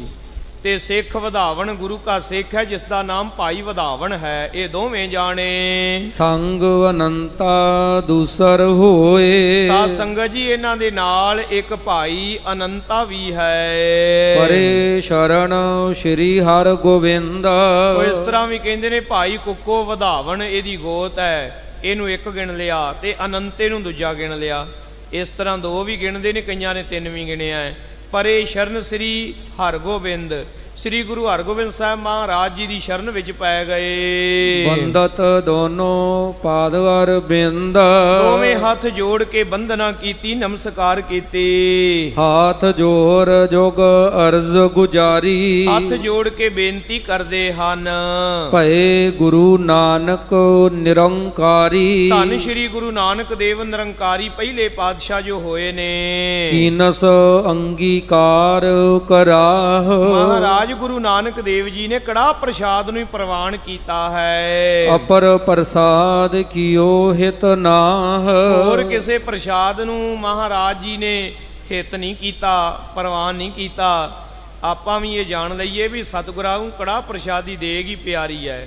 ਤੇ ਸਿੱਖ ਵਧਾਵਨ ਗੁਰੂ ਕਾ ਸਿੱਖ ਹੈ ਜਿਸ ਦਾ ਨਾਮ ਭਾਈ ਵਧਾਵਨ ਹੈ। ਇਹ ਦੋਵੇਂ ਜਾਣੇ ਸੰਗ ਅਨੰਤਾ ਦੂਸਰ ਹੋਏ, ਸਾਧ ਸੰਗਤ ਜੀ ਇਹਨਾਂ ਦੇ ਨਾਲ ਇੱਕ ਭਾਈ ਅਨੰਤਾ ਵੀ ਹੈ। ਪਰੇ ਸ਼ਰਨ ਸ਼੍ਰੀ ਹਰਿ ਗੋਬਿੰਦ, ਉਹ ਇਸ ਤਰ੍ਹਾਂ ਵੀ ਕਹਿੰਦੇ ਨੇ ਭਾਈ ਕੁੱਕੋ ਵਧਾਵਨ ਇਹਦੀ ਗੋਤ ਹੈ, ਇਹਨੂੰ ਇੱਕ ਗਿਣ ਲਿਆ ਤੇ ਅਨੰਤੇ ਨੂੰ ਦੂਜਾ ਗਿਣ ਲਿਆ। ਇਸ ਤਰ੍ਹਾਂ ਦੋ ਵੀ ਗਿਣਦੇ ਨੇ, ਕਈਆਂ ਨੇ ਤਿੰਨ ਵੀ ਗਿਣਿਆ ਹੈ। ਪਰੇ ਸ਼ਰਨ ਸ੍ਰੀ ਹਰਗੋਬਿੰਦ, ਸ੍ਰੀ ਗੁਰੂ ਹਰਗੋਬਿੰਦ ਸਾਹਿਬ ਮਹਾਰਾਜ ਜੀ ਦੀ ਸ਼ਰਨ ਵਿੱਚ ਪੈ ਗਏ। ਬੰਦਤ ਦੋਨੋਂ ਪਾਦ ਅਰਬਿੰਦ, ਦੋਵੇਂ ਹੱਥ ਜੋੜ ਕੇ ਬੰਦਨਾ ਕੀਤੀ, ਨਮਸਕਾਰ ਕੀਤੀ। ਹਾਥ ਜੋਰ ਜੋਗ ਅਰਜ਼ ਗੁਜਾਰੀ, ਹੱਥ ਜੋੜ ਕੇ ਬੇਨਤੀ ਕਰਦੇ ਹਨ। ਭਏ ਗੁਰੂ ਨਾਨਕ ਨਿਰੰਕਾਰੀ, ਧੰਨ ਸ਼੍ਰੀ ਗੁਰੂ ਨਾਨਕ ਦੇਵ ਨਿਰੰਕਾਰੀ ਪਹਿਲੇ ਪਾਤਸ਼ਾਹ ਜੋ ਹੋਏ ਨੇ। ਕੀਨਸ ਅੰਗੀਕਾਰ ਕਰਾਹ, ਮਹਾਰਾਜ ਗੁਰੂ ਨਾਨਕ ਦੇਵ ਜੀ ਨੇ ਕੜਾਹ ਪ੍ਰਸ਼ਾਦ ਨੂੰ ਹੀ ਪ੍ਰਵਾਨ ਕੀਤਾ ਹੈ। ਅਪਰ ਪ੍ਰਸਾਦ ਕੀਓ ਹਿਤ ਨਾਹ, ਹੋਰ ਕਿਸੇ ਪ੍ਰਸ਼ਾਦ ਨੂੰ ਮਹਾਰਾਜ ਜੀ ਨੇ ਹਿਤ ਨਹੀਂ ਕੀਤਾ, ਪ੍ਰਵਾਨ ਨਹੀਂ ਕੀਤਾ। ਆਪਾਂ ਵੀ ਇਹ ਜਾਣ ਲਈਏ ਵੀ ਸਤਿਗੁਰਾਂ ਨੂੰ ਕੜਾਹ ਪ੍ਰਸ਼ਾਦ ਦੀ ਦੇਗ ਹੀ ਪਿਆਰੀ ਹੈ।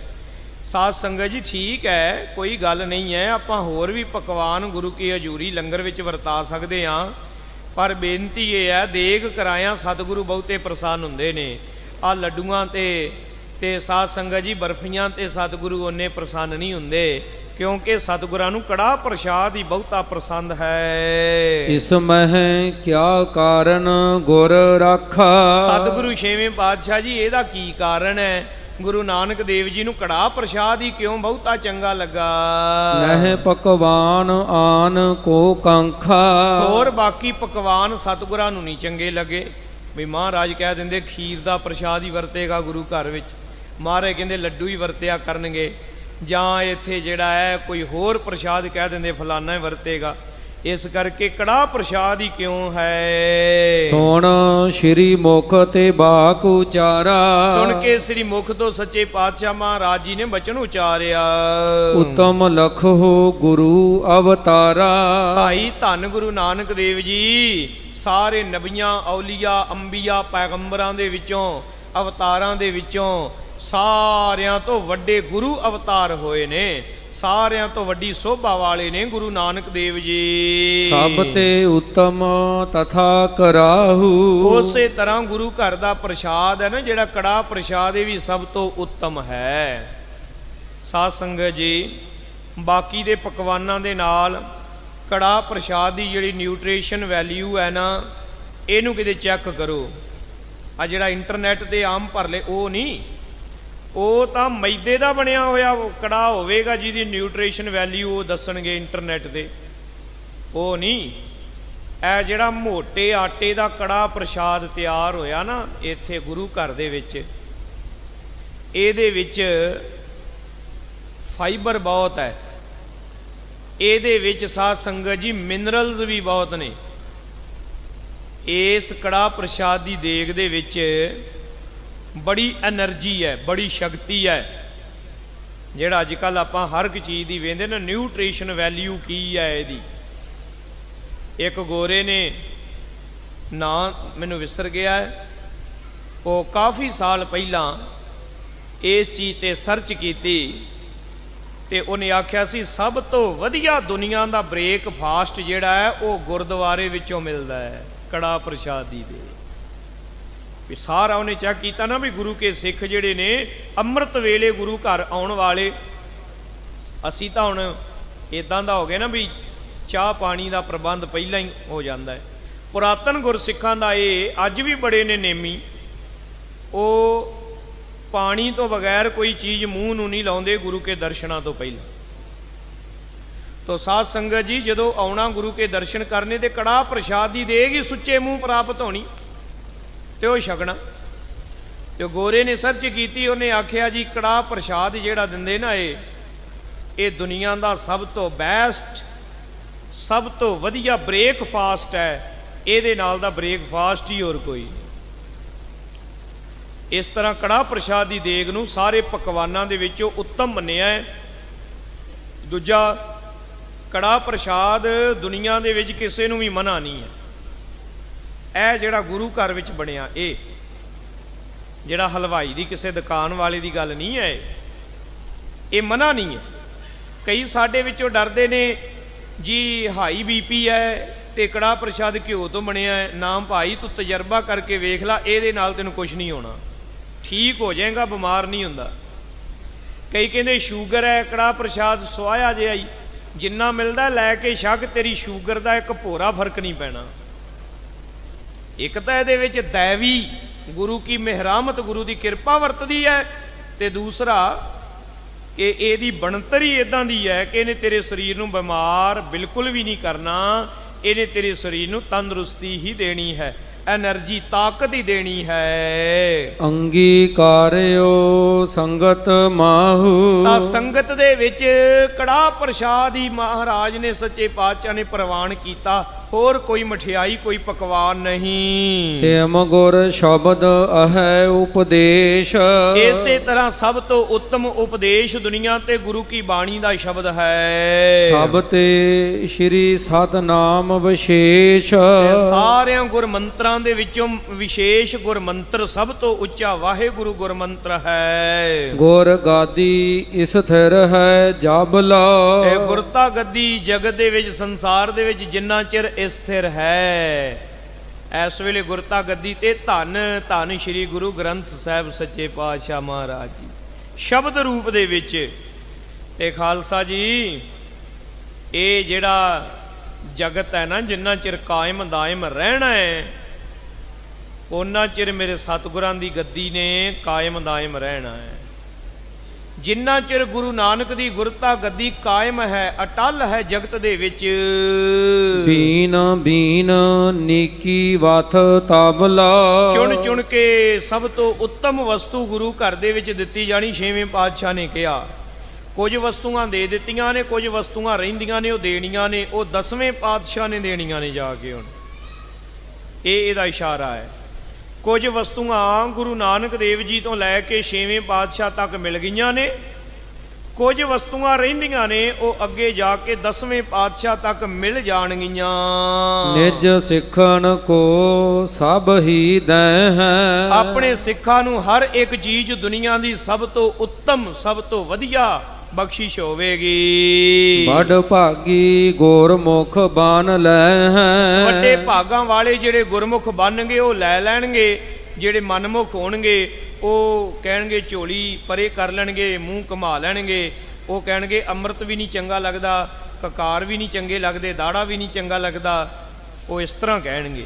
ਸਾਧ ਸੰਗਤ ਜੀ ਠੀਕ ਹੈ, ਕੋਈ ਗੱਲ ਨਹੀਂ ਹੈ, ਆਪਾਂ ਹੋਰ ਵੀ ਪਕਵਾਨ ਗੁਰੂ ਕੀ ਹਜ਼ੂਰੀ ਲੰਗਰ ਵਿੱਚ ਵਰਤਾ ਸਕਦੇ ਹਾਂ, ਪਰ ਬੇਨਤੀ ਇਹ ਹੈ ਦੇਗ ਕਰਾਇਆ ਸਤਿਗੁਰੂ ਬਹੁਤੇ ਪ੍ਰਸੰਨ ਹੁੰਦੇ ਨੇ। ਆ ਲੱਡੂਆਂ ਤੇ ਸਾਧ ਸੰਗਤ ਜੀ ਬਰਫੀਆਂ ਤੇ ਸਤਿਗੁਰੂ ਉਹਨੇ ਪ੍ਰਸੰਨ ਨਹੀਂ ਹੁੰਦੇ, ਕਿਉਂਕਿ ਸਤਿਗੁਰਾਂ ਨੂੰ ਕੜਾਹ ਪ੍ਰਸ਼ਾਦ ਹੀ ਬਹੁਤਾ ਪਸੰਦ ਹੈ। ਇਸ ਮਹਿ ਕਿਆ ਕਾਰਨ ਗੁਰ ਰਾਖਾ, ਸਤਿਗੁਰੂ ਛੇਵੇਂ ਪਾਤਸ਼ਾਹ ਜੀ ਇਹਦਾ ਕੀ ਕਾਰਨ ਹੈ? ਗੁਰੂ ਨਾਨਕ ਦੇਵ ਜੀ ਨੂੰ ਕੜਾਹ ਪ੍ਰਸ਼ਾਦ ਹੀ ਕਿਉਂ ਬਹੁਤਾ ਚੰਗਾ ਲੱਗਾ? ਨਹਿ ਪਕਵਾਨ ਆਨ ਕੋ ਕਾਂਖਾ, ਹੋਰ ਬਾਕੀ ਪਕਵਾਨ ਸਤਿਗੁਰਾਂ ਨੂੰ ਨਹੀਂ ਚੰਗੇ ਲੱਗੇ। ਵੀ ਮਹਾਰਾਜ ਕਹਿ ਦਿੰਦੇ ਖੀਰ ਦਾ ਪ੍ਰਸ਼ਾਦ ਹੀ ਵਰਤੇਗਾ ਗੁਰੂ ਘਰ ਵਿੱਚ, ਮਹਾਰਾਜ ਕਹਿੰਦੇ ਲੱਡੂ ਹੀ ਵਰਤਿਆ ਕਰਨਗੇ, ਜਾਂ ਇੱਥੇ ਜਿਹੜਾ ਹੈ ਕੋਈ ਹੋਰ ਪ੍ਰਸ਼ਾਦ ਕਹਿ ਦਿੰਦੇ ਫਲਾਨਾ ਹੀ ਵਰਤੇਗਾ। ਇਸ ਕਰਕੇ ਕੜਾਹ ਪ੍ਰਸ਼ਾਦ ਹੀ ਕਿਉਂ ਹੈ? ਸੁਣ ਸ਼੍ਰੀ ਮੁਖ ਤੇ ਬਾਕ ਉਚਾਰਾ, ਸੁਣ ਕੇ ਸ੍ਰੀ ਮੁਖ ਤੋਂ ਸੱਚੇ ਪਾਤਸ਼ਾਹ ਮਹਾਰਾਜ ਜੀ ਨੇ ਬਚਨ ਉਚਾਰਿਆ। ਉਤਮ ਲਖੋ ਗੁਰੂ ਅਵਤਾਰਾ, ਭਾਈ ਧੰਨ ਗੁਰੂ ਨਾਨਕ ਦੇਵ ਜੀ ਸਾਰੇ ਨਬੀਆਂ ਔਲੀਆ ਅੰਬੀਆ ਪੈਗੰਬਰਾਂ ਦੇ ਵਿੱਚੋਂ, ਅਵਤਾਰਾਂ ਦੇ ਵਿੱਚੋਂ ਸਾਰਿਆਂ ਤੋਂ ਵੱਡੇ ਗੁਰੂ ਅਵਤਾਰ ਹੋਏ ਨੇ, ਸਾਰਿਆਂ ਤੋਂ ਵੱਡੀ ਸੋਭਾ ਵਾਲੇ ਨੇ ਗੁਰੂ ਨਾਨਕ ਦੇਵ ਜੀ। ਸਭ ਤੇ ਉੱਤਮ ਤਥਾ ਕਰਾਹੂ, ਉਸੇ ਤਰ੍ਹਾਂ ਗੁਰੂ ਘਰ ਦਾ ਪ੍ਰਸ਼ਾਦ ਹੈ ਨਾ ਜਿਹੜਾ ਕੜਾਹ ਪ੍ਰਸ਼ਾਦ, ਇਹ ਵੀ ਸਭ ਤੋਂ ਉੱਤਮ ਹੈ। ਸਾਧ ਸੰਗਤ ਜੀ ਬਾਕੀ ਦੇ ਪਕਵਾਨਾਂ ਦੇ ਨਾਲ ਕੜਾਹ ਪ੍ਰਸ਼ਾਦ ਦੀ ਜਿਹੜੀ ਨਿਊਟ੍ਰੀਸ਼ਨ ਵੈਲਿਊ ਹੈ ਨਾ, ਇਹਨੂੰ ਕਿਤੇ ਚੈੱਕ ਕਰੋ। ਆ ਜਿਹੜਾ ਇੰਟਰਨੈਟ ਤੇ ਆਮ ਭਰ ਲੈ ਉਹ ਨਹੀਂ, ਉਹ ਤਾਂ ਮੈਦੇ ਦਾ ਬਣਿਆ ਹੋਇਆ ਕੜਾਹ ਹੋਵੇਗਾ ਜਿਹਦੀ ਨਿਊਟ੍ਰੀਸ਼ਨ ਵੈਲਿਊ ਉਹ ਦੱਸਣਗੇ ਇੰਟਰਨੈਟ ਤੇ, ਉਹ ਨਹੀਂ। ਇਹ ਜਿਹੜਾ ਮੋਟੇ ਆਟੇ ਦਾ ਕੜਾਹ ਪ੍ਰਸ਼ਾਦ ਤਿਆਰ ਹੋਇਆ ਨਾ ਇੱਥੇ ਗੁਰੂ ਘਰ ਦੇ ਵਿੱਚ, ਇਹਦੇ ਵਿੱਚ ਫਾਈਬਰ ਬਹੁਤ ਹੈ, ਇਹਦੇ ਵਿੱਚ ਸਾਧ ਸੰਗਤ ਜੀ ਮਿਨਰਲਸ ਵੀ ਬਹੁਤ ਨੇ। ਇਸ ਕੜਾਹ ਪ੍ਰਸ਼ਾਦ ਦੀ ਦੇਗ ਦੇ ਵਿੱਚ ਬੜੀ એનર્ਜੀ ਹੈ, ਬੜੀ ਸ਼ਕਤੀ ਹੈ। ਜਿਹੜਾ ਅੱਜ ਕੱਲ੍ਹ ਆਪਾਂ ਹਰ ਇੱਕ ਚੀਜ਼ ਦੀ ਵੇਖਦੇ ਨਾ ਨਿਊਟ੍ਰੀਸ਼ਨ ਵੈਲਿਊ ਕੀ ਹੈ ਇਹਦੀ। ਇੱਕ ਗੋਰੇ ਨੇ, ਨਾਂ ਮੈਨੂੰ ਵਿਸਰ ਗਿਆ ਹੈ, ਉਹ ਕਾਫੀ ਸਾਲ ਪਹਿਲਾਂ ਇਸ ਚੀਜ਼ ਤੇ ਸਰਚ ਕੀਤੀ ਤੇ ਉਹਨੇ ਆਖਿਆ ਸੀ ਸਭ ਤੋਂ ਵਧੀਆ ਦੁਨੀਆ ਦਾ ਬ੍ਰੇਕਫਾਸਟ ਜਿਹੜਾ ਹੈ ਉਹ ਗੁਰਦੁਆਰੇ ਵਿੱਚੋਂ ਮਿਲਦਾ ਹੈ, ਕੜਾਹ ਪ੍ਰਸ਼ਾਦੀ ਦੇ। ਵੀ ਸਾਰਾ ਉਹਨੇ ਚੈੱਕ ਕੀਤਾ ਨਾ ਵੀ ਗੁਰੂ ਕੇ ਸਿੱਖ ਜਿਹੜੇ ਨੇ ਅੰਮ੍ਰਿਤ ਵੇਲੇ ਗੁਰੂ ਘਰ ਆਉਣ ਵਾਲੇ, ਅਸੀਂ ਤਾਂ ਹੁਣ ਇਦਾਂ ਦਾ ਹੋ ਗਿਆ ਨਾ ਵੀ ਚਾਹ ਪਾਣੀ ਦਾ ਪ੍ਰਬੰਧ ਪਹਿਲਾਂ ਹੀ ਹੋ ਜਾਂਦਾ ਹੈ। ਪੁਰਾਤਨ ਗੁਰਸਿੱਖਾਂ ਦਾ ਇਹ ਅੱਜ ਵੀ ਬੜੇ ਨੇ ਨੇਮੀ, ਉਹ ਪਾਣੀ ਤੋਂ ਬਗੈਰ ਕੋਈ ਚੀਜ਼ ਮੂੰਹ ਨੂੰ ਨਹੀਂ ਲਾਉਂਦੇ ਗੁਰੂ ਕੇ ਦਰਸ਼ਨਾਂ ਤੋਂ ਪਹਿਲਾਂ। ਤੋ ਸਾਧ ਸੰਗਤ ਜੀ ਜਦੋਂ ਆਉਣਾ ਗੁਰੂ ਕੇ ਦਰਸ਼ਨ ਕਰਨੇ ਤੇ ਕੜਾਹ ਪ੍ਰਸ਼ਾਦ ਦੀ ਦੇਗ ਹੀ ਸੁੱਚੇ ਮੂੰਹ ਪ੍ਰਾਪਤ ਹੋਣੀ ਤੇ ਉਹ ਛਕਣਾ। ਤੇ ਗੋਰੇ ਨੇ ਸਰਚ ਕੀਤੀ, ਉਹਨੇ ਆਖਿਆ ਜੀ ਕੜਾਹ ਪ੍ਰਸ਼ਾਦ ਜਿਹੜਾ ਦਿੰਦੇ ਨਾ ਇਹ ਦੁਨੀਆ ਦਾ ਸਭ ਤੋਂ ਬੈਸਟ ਸਭ ਤੋਂ ਵਧੀਆ ਬ੍ਰੇਕਫਾਸਟ ਹੈ, ਇਹਦੇ ਨਾਲ ਦਾ ਬ੍ਰੇਕਫਾਸਟ ਹੀ ਹੋਰ ਕੋਈ। ਇਸ ਤਰ੍ਹਾਂ ਕੜਾਹ ਪ੍ਰਸ਼ਾਦ ਦੀ ਦੇਗ ਨੂੰ ਸਾਰੇ ਪਕਵਾਨਾਂ ਦੇ ਵਿੱਚੋਂ ਉੱਤਮ ਮੰਨਿਆ ਹੈ। ਦੂਜਾ, ਕੜਾਹ ਪ੍ਰਸ਼ਾਦ ਦੁਨੀਆ ਦੇ ਵਿੱਚ ਕਿਸੇ ਨੂੰ ਵੀ ਮਨਾ ਨਹੀਂ ਹੈ। ਇਹ ਜਿਹੜਾ ਗੁਰੂ ਘਰ ਵਿੱਚ ਬਣਿਆ, ਇਹ ਜਿਹੜਾ ਹਲਵਾਈ ਦੀ ਕਿਸੇ ਦੁਕਾਨ ਵਾਲੇ ਦੀ ਗੱਲ ਨਹੀਂ ਹੈ, ਇਹ ਮਨਾ ਨਹੀਂ ਹੈ। ਕਈ ਸਾਡੇ ਵਿੱਚੋਂ ਡਰਦੇ ਨੇ ਜੀ ਹਾਈ ਬੀਪੀ ਹੈ ਤੇ ਕੜਾਹ ਪ੍ਰਸ਼ਾਦ ਘਿਓ ਤੋਂ ਬਣਿਆ ਹੈ। ਨਾਮ ਭਾਈ ਤੂੰ ਤਜਰਬਾ ਕਰਕੇ ਵੇਖ ਲੈ, ਇਹਦੇ ਨਾਲ ਤੈਨੂੰ ਕੁਝ ਨਹੀਂ ਹੋਣਾ, ਠੀਕ ਹੋ ਜਾਏਗਾ, ਬਿਮਾਰ ਨਹੀਂ ਹੁੰਦਾ। ਕਈ ਕਹਿੰਦੇ ਸ਼ੂਗਰ ਹੈ, ਕੜਾਹ ਪ੍ਰਸ਼ਾਦ ਸੁਆਇਆ ਜਿਹਾ ਹੀ ਜਿੰਨਾ ਮਿਲਦਾ ਲੈ ਕੇ ਛਕ, ਤੇਰੀ ਸ਼ੂਗਰ ਦਾ ਇੱਕ ਭੋਰਾ ਫਰਕ ਨਹੀਂ ਪੈਣਾ। ਇੱਕ ਤਾਂ ਇਹਦੇ ਵਿੱਚ ਦੈਵੀ ਗੁਰੂ ਕੀ ਮਿਹਰਾਮਤ, ਗੁਰੂ ਦੀ ਕਿਰਪਾ ਵਰਤਦੀ ਹੈ, ਤੇ ਦੂਸਰਾ ਕਿ ਇਹਦੀ ਬਣਤਰ ਹੀ ਇਦਾਂ ਦੀ ਹੈ ਕਿ ਇਹਨੇ ਤੇਰੇ ਸਰੀਰ ਨੂੰ ਬਿਮਾਰ ਬਿਲਕੁਲ ਵੀ ਨਹੀਂ ਕਰਨਾ, ਇਹਨੇ ਤੇਰੇ ਸਰੀਰ ਨੂੰ ਤੰਦਰੁਸਤੀ ਹੀ ਦੇਣੀ ਹੈ, ਐਨਰਜੀ, ਤਾਕਤ ਹੀ ਦੇਣੀ ਹੈ। ਅੰਗੀਕਾਰਿਓ ਸੰਗਤ ਮਾਹੂ, ਤਾਂ ਸੰਗਤ ਦੇ ਵਿੱਚ ਕੜਾਹ ਪ੍ਰਸ਼ਾਦ ਹੀ ਮਹਾਰਾਜ ਨੇ ਸੱਚੇ ਪਾਤਸ਼ਾਹ ਨੇ ਪ੍ਰਵਾਨ ਕੀਤਾ, ਹੋਰ ਕੋਈ ਮਠਿਆਈ ਕੋਈ ਪਕਵਾਨ ਨਹੀਂ। ਏਮ ਗੁਰ ਸ਼ਬਦ ਅਹੈ ਉਪਦੇਸ਼, ਇਸੇ ਤਰ੍ਹਾਂ ਸਭ ਤੋਂ ਉੱਤਮ ਉਪਦੇਸ਼ ਦੁਨੀਆ ਤੇ ਗੁਰੂ ਕੀ ਬਾਣੀ ਦਾ ਸ਼ਬਦ ਹੈ। ਸਭ ਤੇ ਸ਼੍ਰੀ ਸਤਨਾਮ ਵਿਸ਼ੇਸ਼, ਸਾਰਿਆਂ ਗੁਰ ਮੰਤਰਾਂ ਦੇ ਵਿੱਚੋਂ ਵਿਸ਼ੇਸ਼ ਗੁਰ ਮੰਤਰ ਸਭ ਤੋਂ ਉੱਚਾ ਵਾਹਿਗੁਰੂ ਗੁਰ ਮੰਤਰ ਹੈ। ਗੁਰ ਗਾਦੀ ਸਥਿਰ ਹੈ ਜਬ ਲੋ, ਇਹ ਗੁਰਤਾ ਗੱਦੀ ਜਗਤ ਦੇ ਵਿੱਚ ਸੰਸਾਰ ਦੇ ਵਿੱਚ ਜਿੰਨਾ ਚਿਰ ਸਥਿਰ ਹੈ। ਇਸ ਵੇਲੇ ਗੁਰਤਾ ਗੱਦੀ ਤੇ ਧੰਨ ਧੰਨ ਸ਼੍ਰੀ ਗੁਰੂ ਗ੍ਰੰਥ ਸਾਹਿਬ ਸੱਚੇ ਪਾਤਸ਼ਾਹ ਮਹਾਰਾਜ ਜੀ ਸ਼ਬਦ ਰੂਪ ਦੇ ਵਿੱਚ। ਤੇ ਖਾਲਸਾ ਜੀ, ਇਹ ਜਿਹੜਾ ਜਗਤ ਹੈ ਨਾ, ਜਿੰਨਾ ਚਿਰ ਕਾਇਮ ਦਾਇਮ ਰਹਿਣਾ ਹੈ ਉਹਨਾਂ ਚਿਰ ਮੇਰੇ ਸਤਿਗੁਰਾਂ ਦੀ ਗੱਦੀ ਨੇ ਕਾਇਮ ਦਾਇਮ ਰਹਿਣਾ ਹੈ। ਜਿੰਨਾ ਚਿਰ ਗੁਰੂ ਨਾਨਕ ਦੀ ਗੁਰਤਾ ਗੱਦੀ ਕਾਇਮ ਹੈ, ਅਟਲ ਹੈ ਜਗਤ ਦੇ ਵਿੱਚ। ਬੀਨ ਬੀਨ ਨੀਕੀ ਵਥ ਤਬਲਾ, ਚੁਣ ਚੁਣ ਕੇ ਸਭ ਤੋਂ ਉੱਤਮ ਵਸਤੂ ਗੁਰੂ ਘਰ ਦੇ ਵਿੱਚ ਦਿੱਤੀ ਜਾਣੀ। ਛੇਵੇਂ ਪਾਤਸ਼ਾਹ ਨੇ ਕਿਹਾ ਕੁਝ ਵਸਤੂਆਂ ਦੇ ਦਿੱਤੀਆਂ ਨੇ, ਕੁਝ ਵਸਤੂਆਂ ਰਹਿੰਦੀਆਂ ਨੇ, ਉਹ ਦੇਣੀਆਂ ਨੇ, ਉਹ 10ਵੇਂ ਪਾਤਸ਼ਾਹ ਨੇ ਦੇਣੀਆਂ ਨੇ ਜਾ ਕੇ। ਹੁਣ ਇਹ ਇਹਦਾ ਇਸ਼ਾਰਾ ਹੈ। ਕੁਝ ਵਸਤੂਆਂ ਗੁਰੂ ਨਾਨਕ ਦੇਵ ਜੀ ਤੋਂ ਲੈ ਕੇ 6ਵੇਂ ਪਾਤਸ਼ਾਹ ਤੱਕ ਮਿਲ ਗਈਆਂ ਨੇ, ਕੁਝ ਵਸਤੂਆਂ ਰਹਿੰਦੀਆਂ ਨੇ, ਉਹ ਅੱਗੇ ਜਾ ਕੇ 10ਵੇਂ ਪਾਤਸ਼ਾਹ ਤੱਕ ਮਿਲ ਜਾਣਗੀਆਂ। ਨਿਜ ਸਿੱਖਣ ਕੋ ਸਭ ਹੀ ਦੈ ਹੈ, ਆਪਣੇ ਸਿੱਖਾਂ ਨੂੰ ਹਰ ਇੱਕ ਚੀਜ਼ ਦੁਨੀਆ ਦੀ ਸਭ ਤੋਂ ਉੱਤਮ, ਸਭ ਤੋਂ ਵਧੀਆ ਬਖਸ਼ਿਸ਼ ਹੋਵੇਗੀ। ਵੱਡ ਭਾਗੀ ਗੁਰਮੁਖ ਬਨ ਲੈ ਹੈ, ਵੱਡੇ ਭਾਗਾਂ ਵਾਲੇ ਜਿਹੜੇ ਗੁਰਮੁਖ ਬਣਨਗੇ ਉਹ ਲੈ ਲੈਣਗੇ, ਜਿਹੜੇ ਮਨਮੁਖ ਹੋਣਗੇ ਉਹ ਕਹਿਣਗੇ ਝੋਲੀ ਪਰੇ ਕਰ ਲੈਣਗੇ, ਮੂੰਹ ਘੁਮਾ ਲੈਣਗੇ। ਉਹ ਕਹਿਣਗੇ ਅੰਮ੍ਰਿਤ ਵੀ ਨਹੀਂ ਚੰਗਾ ਲੱਗਦਾ, ਕਕਾਰ ਵੀ ਨਹੀਂ ਚੰਗੇ ਲੱਗਦੇ, ਦਾੜਾ ਵੀ ਨਹੀਂ ਚੰਗਾ ਲੱਗਦਾ, ਉਹ ਇਸ ਤਰ੍ਹਾਂ ਕਹਿਣਗੇ।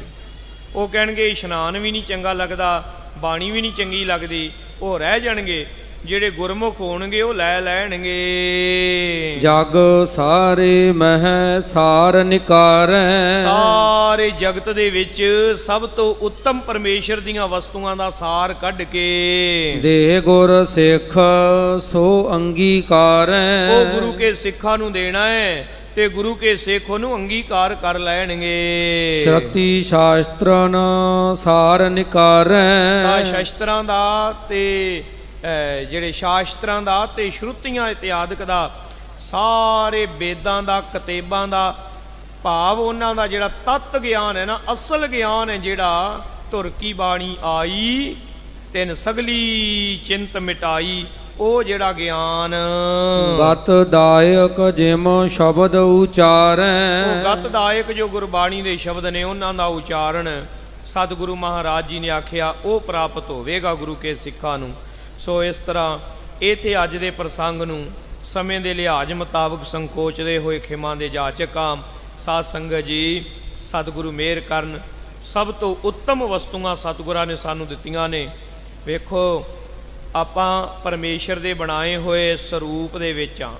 ਉਹ ਕਹਿਣਗੇ ਇਸ਼ਨਾਨ ਵੀ ਨਹੀਂ ਚੰਗਾ ਲੱਗਦਾ, ਬਾਣੀ ਵੀ ਨਹੀਂ ਚੰਗੀ ਲੱਗਦੀ, ਉਹ ਰਹਿ ਜਾਣਗੇ। ਜਿਹੜੇ ਗੁਰਮੁਖ ਹੋਣਗੇ ਉਹ ਲੈ ਲੈਣਗੇ। ਜਗ ਸਾਰੇ ਮਹਿ ਸਾਰ ਨਿਕਾਰੈ, ਸਾਰੇ ਜਗਤ ਦੇ ਵਿੱਚ ਸਭ ਤੋਂ ਉੱਤਮ ਪਰਮੇਸ਼ਰ ਦੀਆਂ ਵਸਤੂਆਂ ਦਾ ਸਾਰ ਕੱਢ ਕੇ ਦੇ ਗੁਰ ਸਿੱਖ ਸੋ ਅੰਗੀਕਾਰੈ, ਉਹ ਗੁਰੂ ਕੇ ਸਿੱਖਾਂ ਨੂੰ ਦੇਣਾ ਹੈ ਤੇ ਗੁਰੂ ਕੇ ਸਿੱਖ ਉਹਨੂੰ ਅੰਗੀਕਾਰ ਕਰ ਲੈਣਗੇ। ਸ਼ਰਤੀ ਸ਼ਾਸਤਰਨ ਸਾਰ ਨਿਕਾਰੈ, ਸ਼ਾਸਤਰਾਂ ਦਾ ਤੇ ਜਿਹੜੇ ਸ਼ਾਸਤਰਾਂ ਦਾ ਤੇ ਸ਼ਰੂਤੀਆਂ ਇਤਿਆਦਿਕ ਦਾ, ਸਾਰੇ ਵੇਦਾਂ ਦਾ, ਕਿਤਾਬਾਂ ਦਾ ਭਾਵ ਉਹਨਾਂ ਦਾ ਜਿਹੜਾ ਤੱਤ ਗਿਆਨ ਹੈ ਨਾ, ਅਸਲ ਗਿਆਨ ਹੈ ਜਿਹੜਾ ਧੁਰ ਕੀ ਬਾਣੀ ਆਈ ਤਿਨ ਸਗਲੀ ਚਿੰਤ ਮਿਟਾਈ, ਉਹ ਜਿਹੜਾ ਗਿਆਨ ਗਤ ਦਾਇਕ ਜਿਮ ਸ਼ਬਦ ਉਚਾਰੈ, ਉਹ ਗਤ ਦਾਇਕ ਜੋ ਗੁਰਬਾਣੀ ਦੇ ਸ਼ਬਦ ਨੇ ਉਹਨਾਂ ਦਾ ਉਚਾਰਨ ਸਤਿਗੁਰੂ ਮਹਾਰਾਜ ਜੀ ਨੇ ਆਖਿਆ ਉਹ ਪ੍ਰਾਪਤ ਹੋਵੇਗਾ ਗੁਰੂ ਕੇ ਸਿੱਖਾਂ ਨੂੰ। ਸੋ ਇਸ ਤਰ੍ਹਾਂ ਇੱਥੇ ਅੱਜ ਦੇ ਪ੍ਰਸੰਗ ਨੂੰ ਸਮੇਂ ਦੇ ਲਿਹਾਜ਼ ਮੁਤਾਬਕ ਸੰਕੋਚਦੇ ਹੋਏ ਖਿਮਾ ਦੇ ਜਾਚਕਾਂ ਸਾਧ ਸੰਗਤ ਜੀ, ਸਤਿਗੁਰੂ ਮਿਹਰ ਕਰਨ। ਸਭ ਤੋਂ ਉੱਤਮ ਵਸਤੂਆਂ ਸਤਿਗੁਰਾਂ ਨੇ ਸਾਨੂੰ ਦਿੱਤੀਆਂ ਨੇ। ਵੇਖੋ ਆਪਾਂ ਪਰਮੇਸ਼ਰ ਦੇ ਬਣਾਏ ਹੋਏ ਸਰੂਪ ਦੇ ਵਿੱਚ ਆ,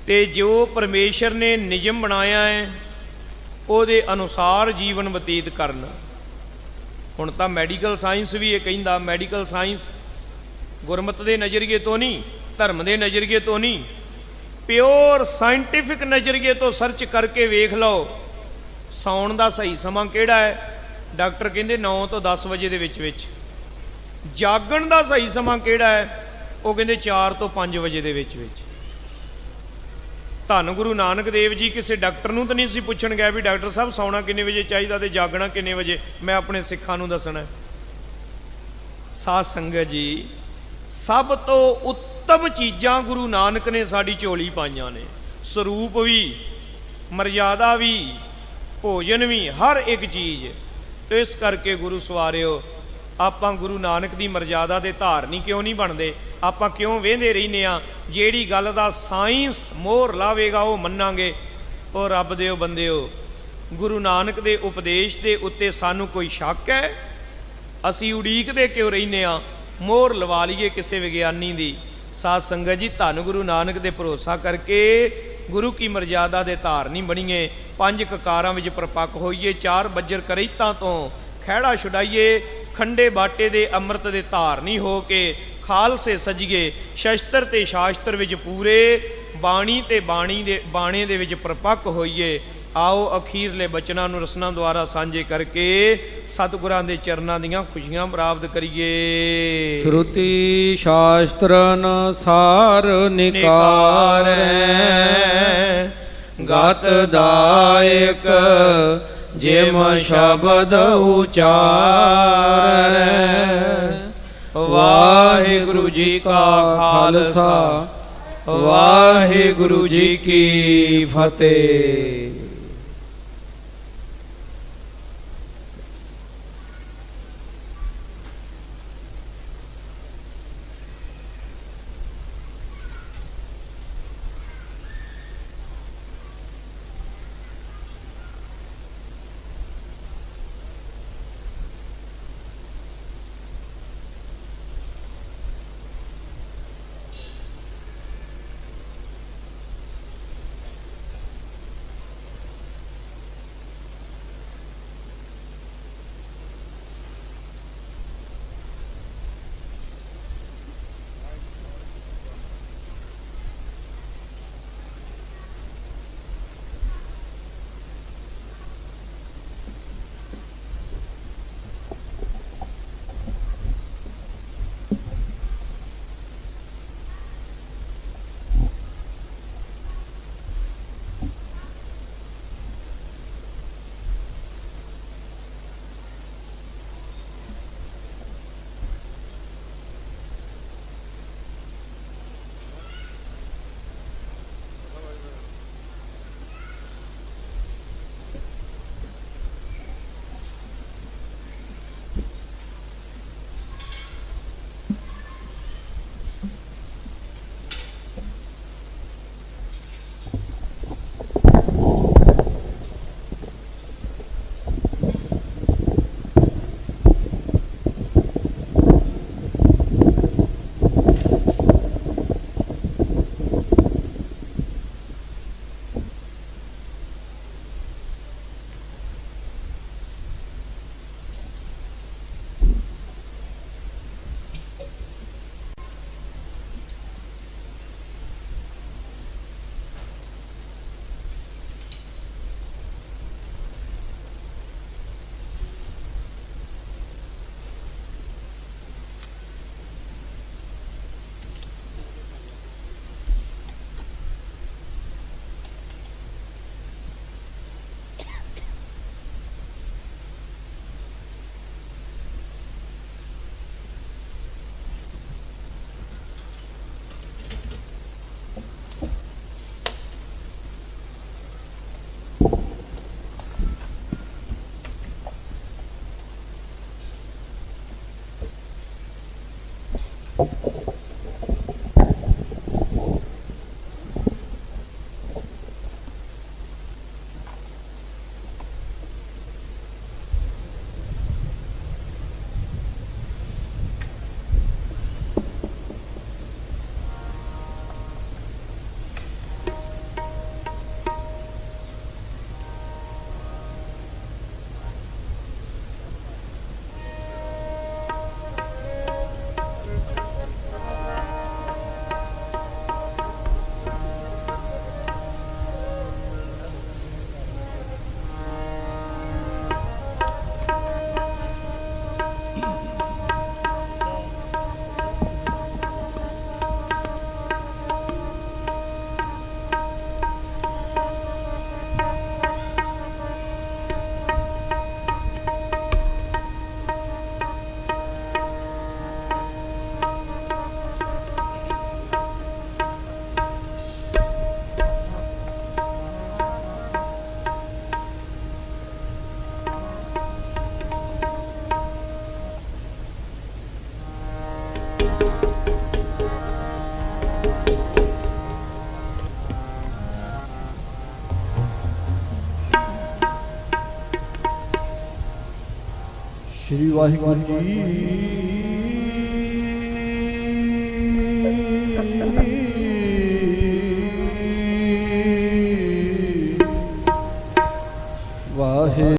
ਤੇ ਜੋ ਪਰਮੇਸ਼ਰ ਨੇ ਨਿਯਮ ਬਣਾਇਆ ਹੈ ਉਹਦੇ ਅਨੁਸਾਰ ਜੀਵਨ ਬਤੀਤ ਕਰਨਾ। ਹੁਣ ਤਾਂ ਮੈਡੀਕਲ ਸਾਇੰਸ ਵੀ ਇਹ ਕਹਿੰਦਾ, ਮੈਡੀਕਲ ਸਾਇੰਸ ਗੁਰਮਤਿ ਦੇ ਨਜ਼ਰੀਏ ਤੋਂ ਨਹੀਂ, ਧਰਮ ਦੇ ਨਜ਼ਰੀਏ ਤੋਂ ਨਹੀਂ, ਪਿਓਰ ਸਾਇੰਟੀਫਿਕ ਨਜ਼ਰੀਏ ਤੋਂ ਸਰਚ ਕਰਕੇ ਵੇਖ ਲਓ ਸੌਣ ਦਾ ਸਹੀ ਸਮਾਂ ਕਿਹੜਾ ਹੈ। ਡਾਕਟਰ ਕਹਿੰਦੇ 9 ਤੋਂ 10 ਵਜੇ ਦੇ ਵਿੱਚ। ਜਾਗਣ ਦਾ ਸਹੀ ਸਮਾਂ ਕਿਹੜਾ ਹੈ, ਉਹ ਕਹਿੰਦੇ 4 ਤੋਂ 5 ਵਜੇ ਦੇ ਵਿੱਚ। ਧੰਨ ਗੁਰੂ ਨਾਨਕ ਦੇਵ ਜੀ ਕਿਸੇ ਡਾਕਟਰ ਨੂੰ ਤਾਂ ਨਹੀਂ ਸੀ ਪੁੱਛਣ ਗਏ ਵੀ ਡਾਕਟਰ ਸਾਹਿਬ ਸੌਣਾ ਕਿੰਨੇ ਵਜੇ ਚਾਹੀਦਾ ਤੇ ਜਾਗਣਾ ਕਿੰਨੇ ਵਜੇ, ਮੈਂ ਆਪਣੇ ਸਿੱਖਾਂ ਨੂੰ ਦੱਸਣਾ। ਸਾਧ ਸੰਗਤ ਜੀ, ਸਭ ਤੋਂ ਉੱਤਮ ਚੀਜ਼ਾਂ ਗੁਰੂ ਨਾਨਕ ਨੇ ਸਾਡੀ ਝੋਲੀ ਪਾਈਆਂ ਨੇ, ਸਰੂਪ ਵੀ, ਮਰਜ਼ਾਦਾ ਵੀ, ਭੋਜਨ ਵੀ, ਹਰ ਇੱਕ ਚੀਜ਼। ਤੇ ਇਸ ਕਰਕੇ ਗੁਰੂ ਸਵਾਰਿਓ, ਆਪਾਂ ਗੁਰੂ ਨਾਨਕ ਦੀ ਮਰਜ਼ਾਦਾ ਦੇ ਧਾਰਨੀ ਕਿਉਂ ਨਹੀਂ ਬਣਦੇ? ਆਪਾਂ ਕਿਉਂ ਵਹਿੰਦੇ ਰਹਿੰਦੇ ਹਾਂ? ਜਿਹੜੀ ਗੱਲ ਦਾ ਸਾਇੰਸ ਮੋਹਰ ਲਾਵੇਗਾ ਉਹ ਮੰਨਾਂਗੇ। ਉਹ ਰੱਬ ਦਿਓ ਬੰਦਿਓ, ਗੁਰੂ ਨਾਨਕ ਦੇ ਉਪਦੇਸ਼ ਦੇ ਉੱਤੇ ਸਾਨੂੰ ਕੋਈ ਸ਼ੱਕ ਹੈ? ਅਸੀਂ ਉਡੀਕਦੇ ਕਿਉਂ ਰਹਿੰਦੇ ਹਾਂ? ਮੋਹਰ ਲਵਾ ਲਈਏ ਕਿਸੇ ਵਿਗਿਆਨੀ ਦੀ। ਸਾਧ ਸੰਗਤ ਜੀ, ਧੰਨ ਗੁਰੂ ਨਾਨਕ ਦੇ ਭਰੋਸਾ ਕਰਕੇ ਗੁਰੂ ਕੀ ਮਰਜ਼ਾਦਾ ਦੇ ਧਾਰਨੀ ਬਣੀਏ, 5 ਕਕਾਰਾਂ ਵਿੱਚ ਪ੍ਰਪੱਕ ਹੋਈਏ, 4 ਬੱਜਰ ਕਰਈਤਾਂ ਤੋਂ ਖਹਿੜਾ ਛੁਡਾਈਏ, ਖੰਡੇ ਬਾਟੇ ਦੇ ਅੰਮ੍ਰਿਤ ਦੇ ਧਾਰਨੀ ਹੋ ਕੇ ਖਾਲਸੇ ਸਜੀਏ, ਸ਼ਸਤਰ ਤੇ ਸ਼ਾਸਤਰ ਵਿੱਚ ਪੂਰੇ, ਬਾਣੀ ਤੇ ਬਾਣੇ ਦੇ ਵਿੱਚ ਪ੍ਰਪੱਕ ਹੋਈਏ। ਆਓ ਅਖੀਰਲੇ ਬਚਨਾਂ ਨੂੰ ਰਸਨਾ ਦੁਆਰਾ ਸਾਂਝੇ ਕਰਕੇ ਸਤਿਗੁਰਾਂ ਦੇ ਚਰਨਾਂ ਦੀਆਂ ਖੁਸ਼ੀਆਂ ਪ੍ਰਾਪਤ ਕਰੀਏ। ਸ਼ਰੂਤੀ ਸ਼ਾਸਤਰ ਅਨੁਸਾਰ ਨਿਕਾਰੈ, ਗਤ ਦਾਇਕ ਜਿਮ ਸ਼ਬਦ ਉਚਾਰੈ। ਵਾਹਿਗੁਰੂ ਜੀ ਕਾ ਖਾਲਸਾ, ਵਾਹਿਗੁਰੂ ਜੀ ਕੀ ਫਤਿਹ। श्री वाहिगुरु जी।